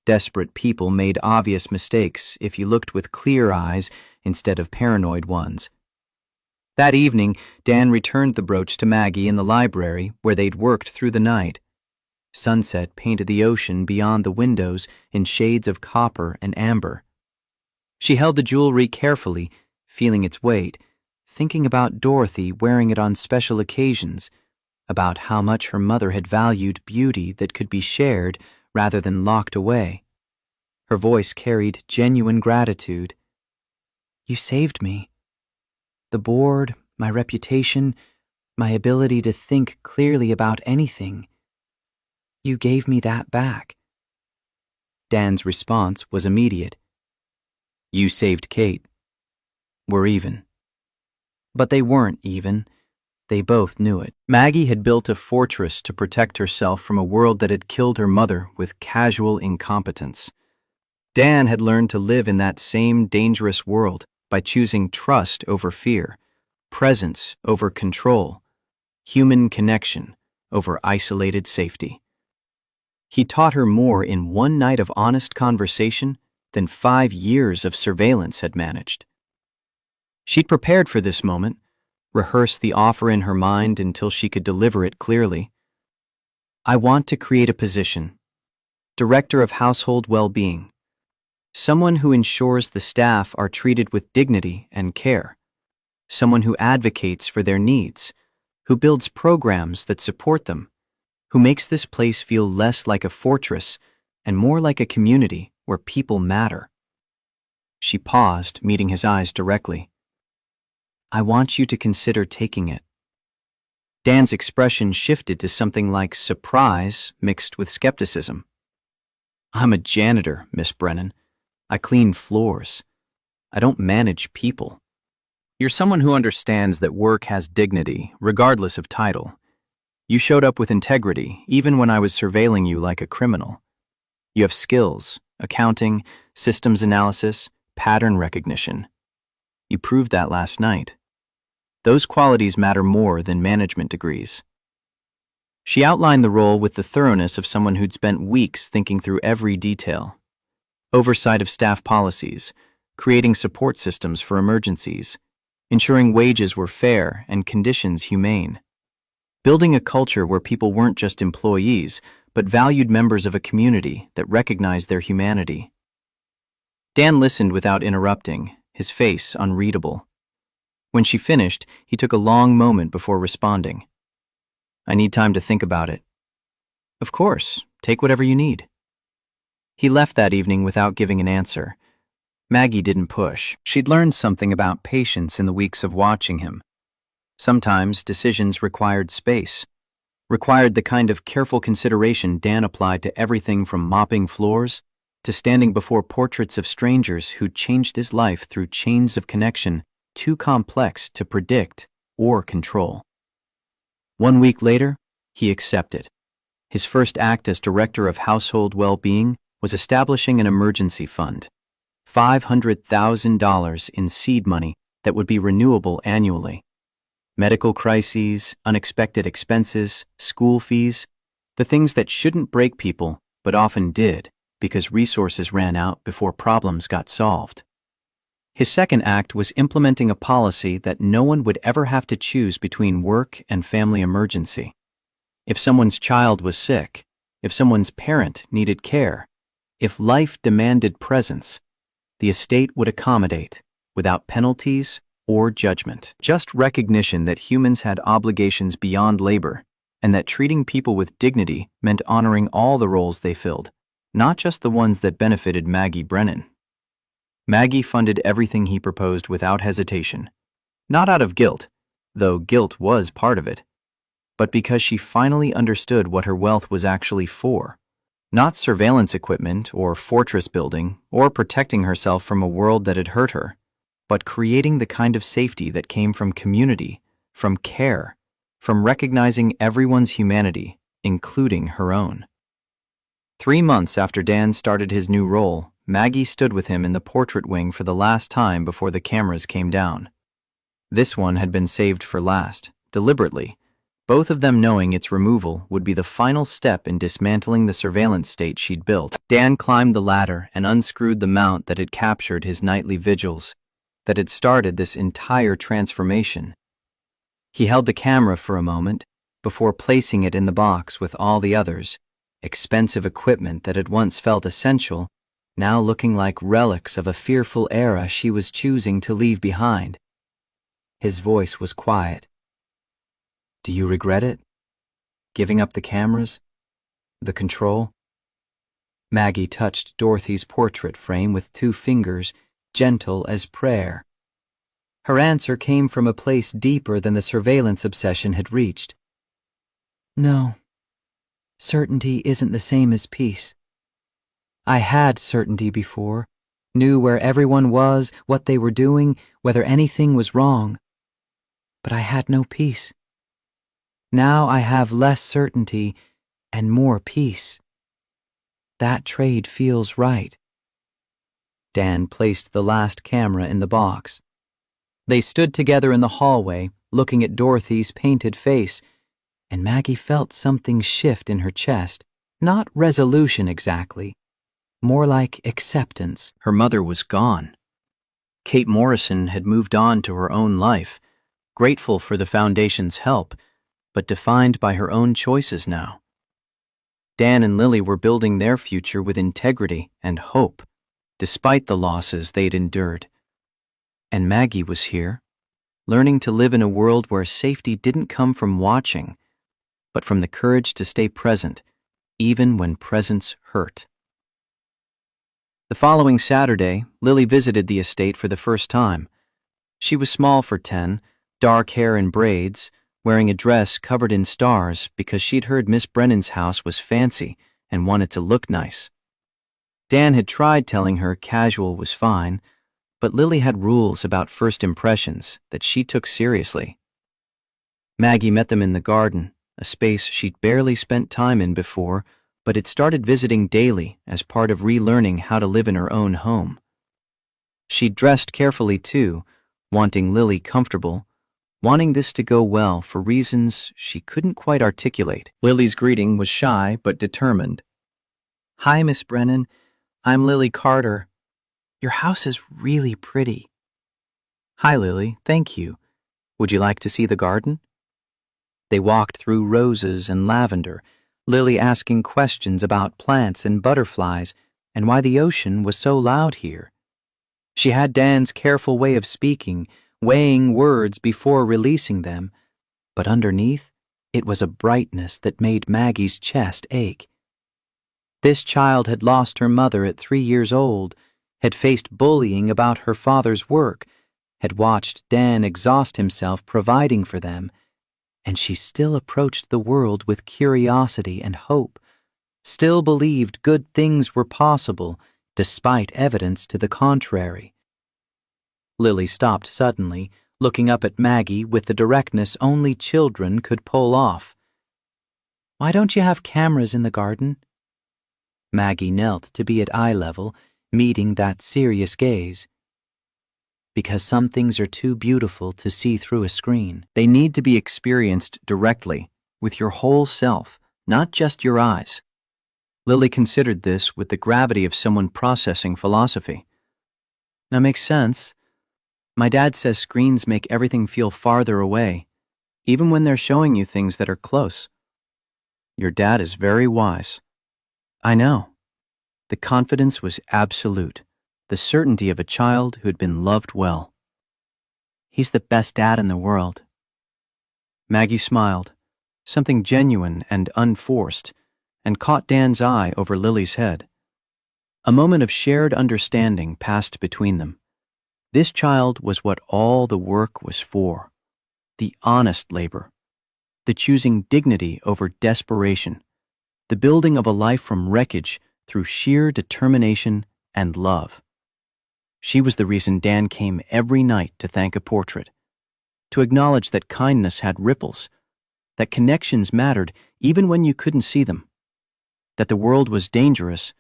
Desperate people made obvious mistakes if you looked with clear eyes instead of paranoid ones. That evening, Dan returned the brooch to Maggie in the library where they'd worked through the night. Sunset painted the ocean beyond the windows in shades of copper and amber. She held the jewelry carefully, feeling its weight, thinking about Dorothy wearing it on special occasions, about how much her mother had valued beauty that could be shared rather than locked away. Her voice carried genuine gratitude. "You saved me. The board, my reputation, my ability to think clearly about anything. You gave me that back." Dan's response was immediate. "You saved Kate. We're even." But they weren't even. They both knew it. Maggie had built a fortress to protect herself from a world that had killed her mother with casual incompetence. Dan had learned to live in that same dangerous world by choosing trust over fear, presence over control, human connection over isolated safety. He taught her more in one night of honest conversation than 5 years of surveillance had managed. She'd prepared for this moment, rehearsed the offer in her mind until she could deliver it clearly. "I want to create a position, Director of Household Well-Being, someone who ensures the staff are treated with dignity and care, someone who advocates for their needs, who builds programs that support them, who makes this place feel less like a fortress and more like a community where people matter." She paused, meeting his eyes directly. "I want you to consider taking it." Dan's expression shifted to something like surprise mixed with skepticism. "I'm a janitor, Miss Brennan. I clean floors. I don't manage people." "You're someone who understands that work has dignity, regardless of title. You showed up with integrity, even when I was surveilling you like a criminal. You have skills, accounting, systems analysis, pattern recognition. You proved that last night. Those qualities matter more than management degrees." She outlined the role with the thoroughness of someone who'd spent weeks thinking through every detail. Oversight of staff policies, creating support systems for emergencies, ensuring wages were fair and conditions humane. Building a culture where people weren't just employees, but valued members of a community that recognized their humanity. Dan listened without interrupting, his face unreadable. When she finished, he took a long moment before responding. "I need time to think about it." "Of course, take whatever you need." He left that evening without giving an answer. Maggie didn't push. She'd learned something about patience in the weeks of watching him. Sometimes decisions required space, required the kind of careful consideration Dan applied to everything from mopping floors to standing before portraits of strangers who'd changed his life through chains of connection too complex to predict or control. 1 week later, he accepted. His first act as Director of Household Well-Being was establishing an emergency fund, $500,000 in seed money that would be renewable annually. Medical crises, unexpected expenses, school fees, the things that shouldn't break people but often did because resources ran out before problems got solved. His second act was implementing a policy that no one would ever have to choose between work and family emergency. If someone's child was sick, if someone's parent needed care, if life demanded presence, the estate would accommodate without penalties or judgment. Just recognition that humans had obligations beyond labor and that treating people with dignity meant honoring all the roles they filled, not just the ones that benefited Maggie Brennan. Maggie funded everything he proposed without hesitation, not out of guilt, though guilt was part of it, but because she finally understood what her wealth was actually for. Not surveillance equipment or fortress building or protecting herself from a world that had hurt her, but creating the kind of safety that came from community, from care, from recognizing everyone's humanity, including her own. 3 months after Dan started his new role, Maggie stood with him in the portrait wing for the last time before the cameras came down. This one had been saved for last, deliberately, both of them knowing its removal would be the final step in dismantling the surveillance state she'd built. Dan climbed the ladder and unscrewed the mount that had captured his nightly vigils, that had started this entire transformation. He held the camera for a moment before placing it in the box with all the others, expensive equipment that had once felt essential, now looking like relics of a fearful era she was choosing to leave behind. His voice was quiet. Do you regret it? Giving up the cameras? The control? Maggie touched Dorothy's portrait frame with 2 fingers, gentle as prayer. Her answer came from a place deeper than the surveillance obsession had reached. No. Certainty isn't the same as peace. I had certainty before, knew where everyone was, what they were doing, whether anything was wrong. But I had no peace. Now I have less certainty and more peace. That trade feels right. Dan placed the last camera in the box. They stood together in the hallway, looking at Dorothy's painted face, and Maggie felt something shift in her chest, not resolution exactly, more like acceptance. Her mother was gone. Kate Morrison had moved on to her own life, grateful for the Foundation's help, but defined by her own choices now. Dan and Lily were building their future with integrity and hope, despite the losses they'd endured. And Maggie was here, learning to live in a world where safety didn't come from watching, but from the courage to stay present, even when presence hurt. The following Saturday, Lily visited the estate for the first time. She was small for 10, dark hair in braids, wearing a dress covered in stars because she'd heard Miss Brennan's house was fancy and wanted to look nice. Dan had tried telling her casual was fine, but Lily had rules about first impressions that she took seriously. Maggie met them in the garden, a space she'd barely spent time in before, but had started visiting daily as part of relearning how to live in her own home. She'd dressed carefully too, wanting Lily comfortable, wanting this to go well for reasons she couldn't quite articulate. Lily's greeting was shy but determined. Hi, Miss Brennan. I'm Lily Carter. Your house is really pretty. Hi, Lily. Thank you. Would you like to see the garden? They walked through roses and lavender, Lily asking questions about plants and butterflies and why the ocean was so loud here. She had Dan's careful way of speaking, weighing words before releasing them, but underneath, it was a brightness that made Maggie's chest ache. This child had lost her mother at 3 years old, had faced bullying about her father's work, had watched Dan exhaust himself providing for them, and she still approached the world with curiosity and hope, still believed good things were possible despite evidence to the contrary. Lily stopped suddenly, looking up at Maggie with the directness only children could pull off. Why don't you have cameras in the garden? Maggie knelt to be at eye level, meeting that serious gaze. Because some things are too beautiful to see through a screen. They need to be experienced directly, with your whole self, not just your eyes. Lily considered this with the gravity of someone processing philosophy. That makes sense. My dad says screens make everything feel farther away, even when they're showing you things that are close. Your dad is very wise. I know. The confidence was absolute, the certainty of a child who'd been loved well. He's the best dad in the world. Maggie smiled, something genuine and unforced, and caught Dan's eye over Lily's head. A moment of shared understanding passed between them. This child was what all the work was for, the honest labor, the choosing dignity over desperation, the building of a life from wreckage through sheer determination and love. She was the reason Dan came every night to thank a portrait, to acknowledge that kindness had ripples, that connections mattered even when you couldn't see them, that the world was dangerous,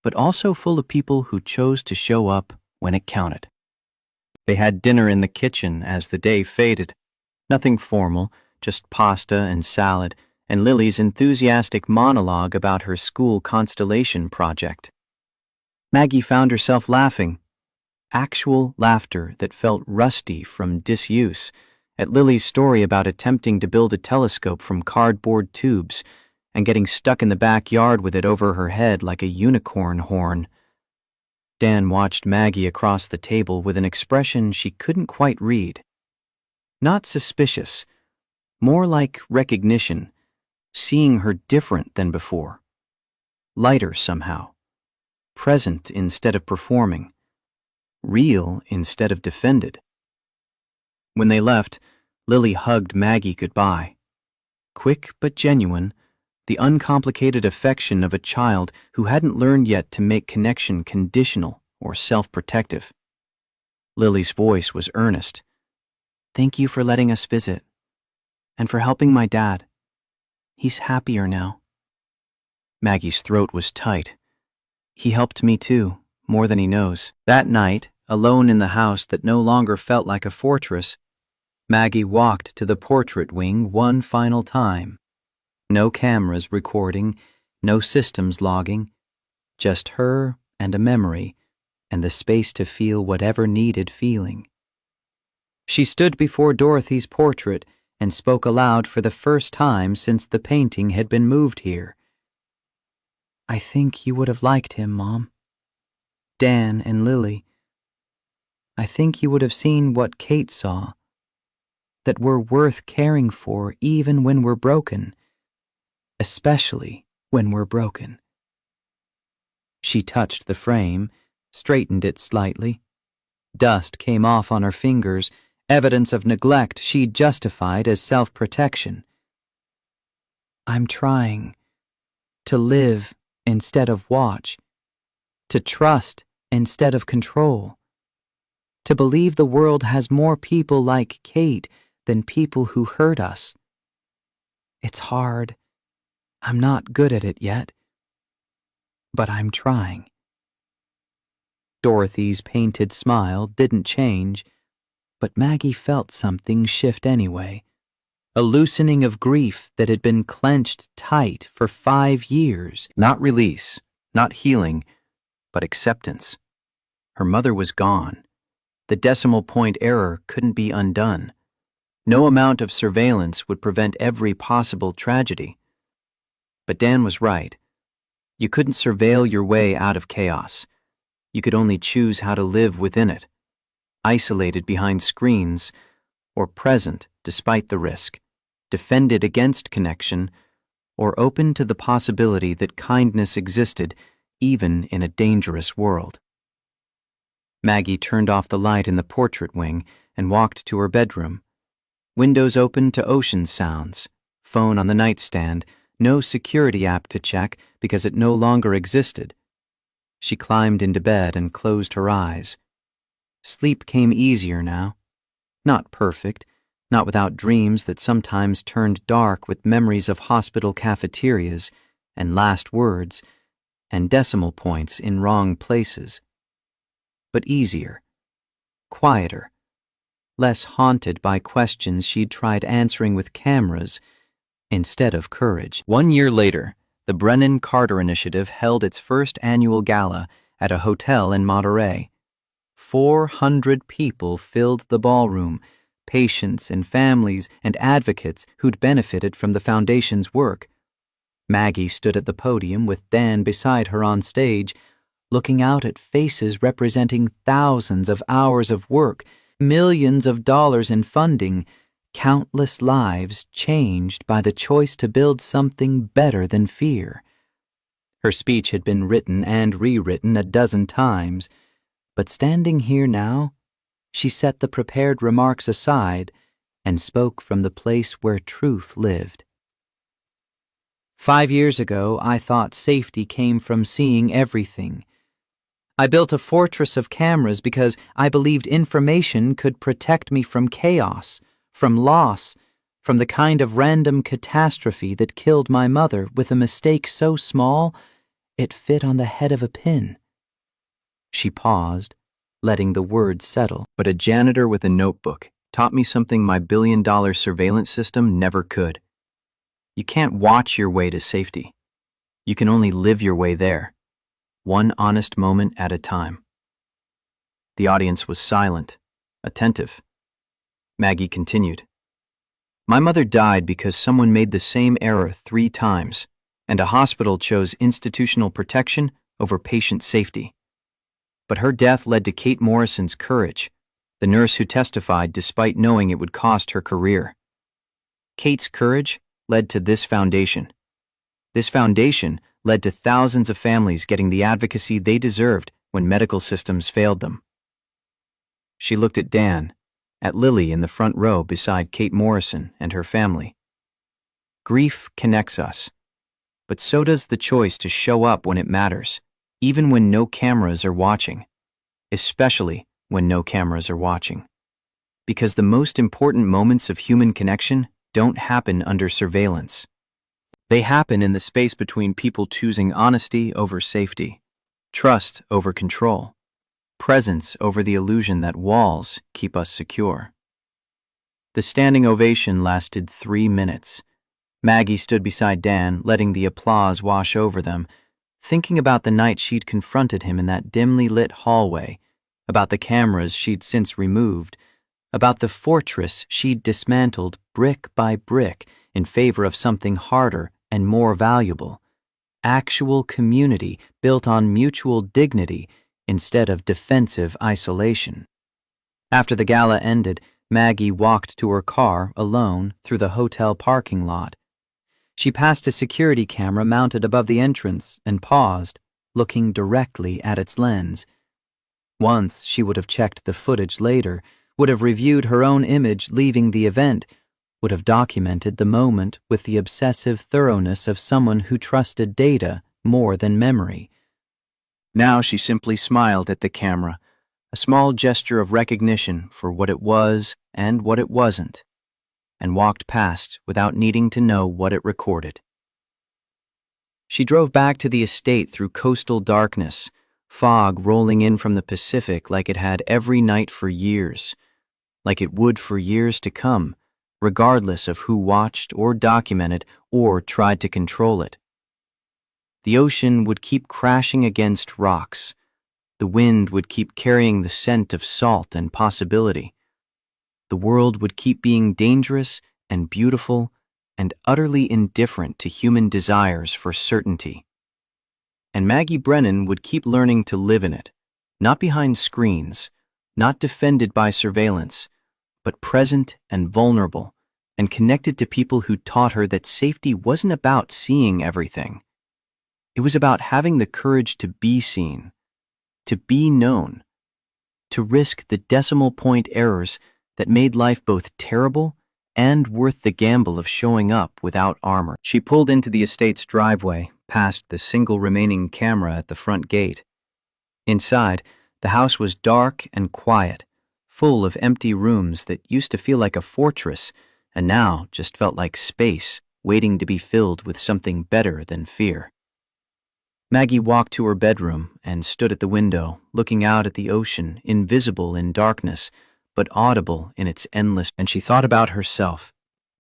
but also full of people who chose to show up when it counted. They had dinner in the kitchen as the day faded. Nothing formal, just pasta and salad, and Lily's enthusiastic monologue about her school constellation project. Maggie found herself laughing. Actual laughter that felt rusty from disuse at Lily's story about attempting to build a telescope from cardboard tubes and getting stuck in the backyard with it over her head like a unicorn horn. Dan watched Maggie across the table with an expression she couldn't quite read. Not suspicious, more like recognition, seeing her different than before. Lighter somehow. Present instead of performing. Real instead of defended. When they left, Lily hugged Maggie goodbye. Quick but genuine, the uncomplicated affection of a child who hadn't learned yet to make connection conditional or self-protective. Lily's voice was earnest. "Thank you for letting us visit, and for helping my dad. He's happier now." Maggie's throat was tight. "He helped me too, more than he knows." That night, alone in the house that no longer felt like a fortress, Maggie walked to the portrait wing one final time. No cameras recording, no systems logging, just her and a memory, and the space to feel whatever needed feeling. She stood before Dorothy's portrait and spoke aloud for the first time since the painting had been moved here. "I think you would have liked him, Mom. Dan and Lily. I think you would have seen what Kate saw, that we're worth caring for even when we're broken, especially when we're broken." She touched the frame, straightened it slightly. Dust came off on her fingers, evidence of neglect she justified as self-protection. "I'm trying to live instead of watch, to trust instead of control, to believe the world has more people like Kate than people who hurt us. It's hard. I'm not good at it yet, but I'm trying." Dorothy's painted smile didn't change, but Maggie felt something shift anyway. A loosening of grief that had been clenched tight for 5 years. Not release, not healing, but acceptance. Her mother was gone. The decimal point error couldn't be undone. No amount of surveillance would prevent every possible tragedy. But Dan was right. You couldn't surveil your way out of chaos. You could only choose how to live within it, isolated behind screens, or present despite the risk, defended against connection, or open to the possibility that kindness existed even in a dangerous world. Maggie turned off the light in the portrait wing and walked to her bedroom. Windows open to ocean sounds, phone on the nightstand, no security app to check because it no longer existed. She climbed into bed and closed her eyes. Sleep came easier now. Not perfect, not without dreams that sometimes turned dark with memories of hospital cafeterias and last words and decimal points in wrong places. But easier, quieter, less haunted by questions she'd tried answering with cameras instead of courage. 1 year later, the Brennan Carter Initiative held its first annual gala at a hotel in Monterey. 400 people filled the ballroom, patients and families and advocates who'd benefited from the foundation's work. Maggie stood at the podium with Dan beside her on stage, looking out at faces representing thousands of hours of work, millions of dollars in funding, countless lives changed by the choice to build something better than fear. Her speech had been written and rewritten a dozen times, but standing here now, she set the prepared remarks aside and spoke from the place where truth lived. 5 years ago, I thought safety came from seeing everything. I built a fortress of cameras because I believed information could protect me from chaos, from loss, from the kind of random catastrophe that killed my mother with a mistake so small It fit on the head of a pin. She paused, letting the words settle. But a janitor with a notebook taught me something my billion-dollar surveillance system never could. You can't watch your way to safety. You can only live your way there, one honest moment at a time. The audience was silent, attentive. Maggie continued. My mother died because someone made the same error 3 times, and a hospital chose institutional protection over patient safety. But her death led to Kate Morrison's courage, the nurse who testified despite knowing it would cost her career. Kate's courage led to this foundation. This foundation led to thousands of families getting the advocacy they deserved when medical systems failed them. She looked at Dan, at Lily in the front row beside Kate Morrison and her family. Grief connects us, but so does the choice to show up when it matters, even when no cameras are watching, especially when no cameras are watching. Because the most important moments of human connection don't happen under surveillance. They happen in the space between people choosing honesty over safety, trust over control, presence over the illusion that walls keep us secure. The standing ovation lasted 3 minutes. Maggie stood beside Dan, letting the applause wash over them, thinking about the night she'd confronted him in that dimly lit hallway, about the cameras she'd since removed, about the fortress she'd dismantled brick by brick in favor of something harder and more valuable, actual community built on mutual dignity instead of defensive isolation. After the gala ended, Maggie walked to her car alone through the hotel parking lot. She passed a security camera mounted above the entrance and paused, looking directly at its lens. Once she would have checked the footage later, would have reviewed her own image leaving the event, would have documented the moment with the obsessive thoroughness of someone who trusted data more than memory. Now she simply smiled at the camera, a small gesture of recognition for what it was and what it wasn't, and walked past without needing to know what it recorded. She drove back to the estate through coastal darkness, fog rolling in from the Pacific like it had every night for years, like it would for years to come, regardless of who watched or documented or tried to control it. The ocean would keep crashing against rocks. The wind would keep carrying the scent of salt and possibility. The world would keep being dangerous and beautiful and utterly indifferent to human desires for certainty. And Maggie Brennan would keep learning to live in it, not behind screens, not defended by surveillance, but present and vulnerable, and connected to people who taught her that safety wasn't about seeing everything. It was about having the courage to be seen, to be known, to risk the decimal point errors that made life both terrible and worth the gamble of showing up without armor. She pulled into the estate's driveway, past the single remaining camera at the front gate. Inside, the house was dark and quiet, full of empty rooms that used to feel like a fortress and now just felt like space waiting to be filled with something better than fear. Maggie walked to her bedroom and stood at the window, looking out at the ocean, invisible in darkness, but audible in its endless. And she thought about herself,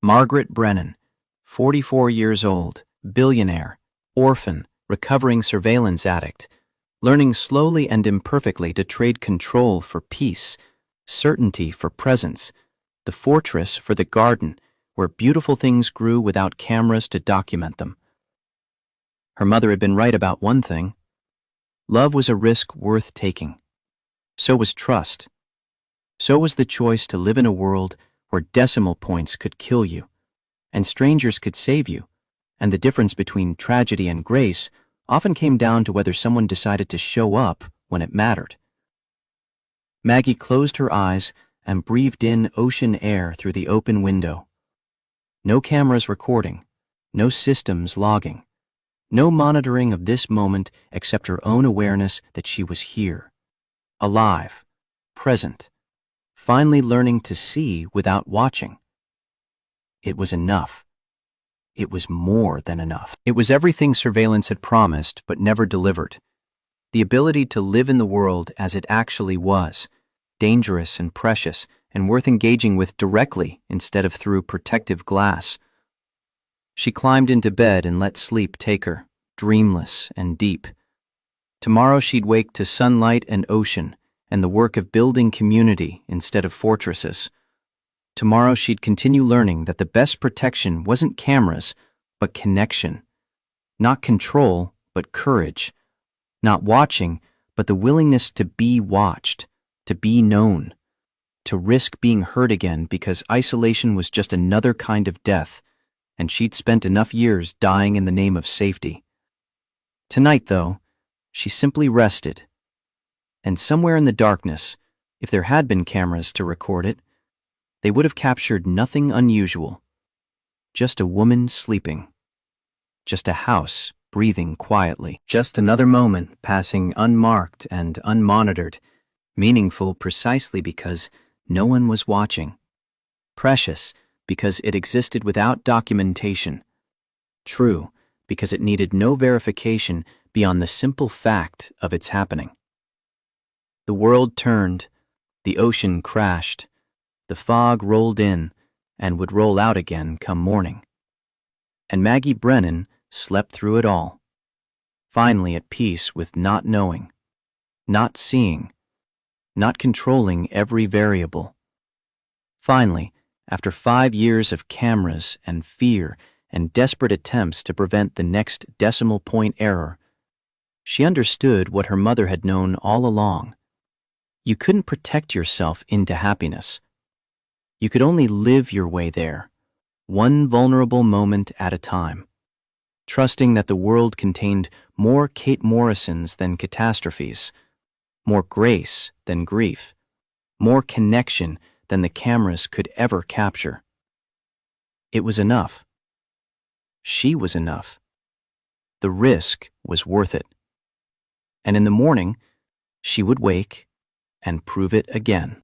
Margaret Brennan, 44 years old, billionaire, orphan, recovering surveillance addict, learning slowly and imperfectly to trade control for peace, certainty for presence, the fortress for the garden where beautiful things grew without cameras to document them. Her mother had been right about one thing. Love was a risk worth taking. So was trust. So was the choice to live in a world where decimal points could kill you, and strangers could save you, and the difference between tragedy and grace often came down to whether someone decided to show up when it mattered. Maggie closed her eyes and breathed in ocean air through the open window. No cameras recording, no systems logging, no monitoring of this moment except her own awareness that she was here, alive, present, finally learning to see without watching. It was enough. It was more than enough. It was everything surveillance had promised but never delivered. The ability to live in the world as it actually was, dangerous and precious and worth engaging with directly instead of through protective glass. She climbed into bed and let sleep take her, dreamless and deep. Tomorrow she'd wake to sunlight and ocean and the work of building community instead of fortresses. Tomorrow she'd continue learning that the best protection wasn't cameras, but connection. Not control, but courage. Not watching, but the willingness to be watched, to be known, to risk being hurt again because isolation was just another kind of death, and she'd spent enough years dying in the name of safety. Tonight, though, she simply rested. And somewhere in the darkness, if there had been cameras to record it, they would have captured nothing unusual. Just a woman sleeping. Just a house breathing quietly. Just another moment passing unmarked and unmonitored, meaningful precisely because no one was watching. Precious because it existed without documentation. True because it needed no verification beyond the simple fact of its happening. The world turned, the ocean crashed, the fog rolled in and would roll out again come morning. And Maggie Brennan slept through it all, finally at peace with not knowing, not seeing, not controlling every variable. Finally, after 5 years of cameras and fear and desperate attempts to prevent the next decimal point error, she understood what her mother had known all along. You couldn't protect yourself into happiness. You could only live your way there, one vulnerable moment at a time, trusting that the world contained more Kate Morrisons than catastrophes, more grace than grief, more connection than the cameras could ever capture. It was enough. She was enough. The risk was worth it. And in the morning, she would wake and prove it again.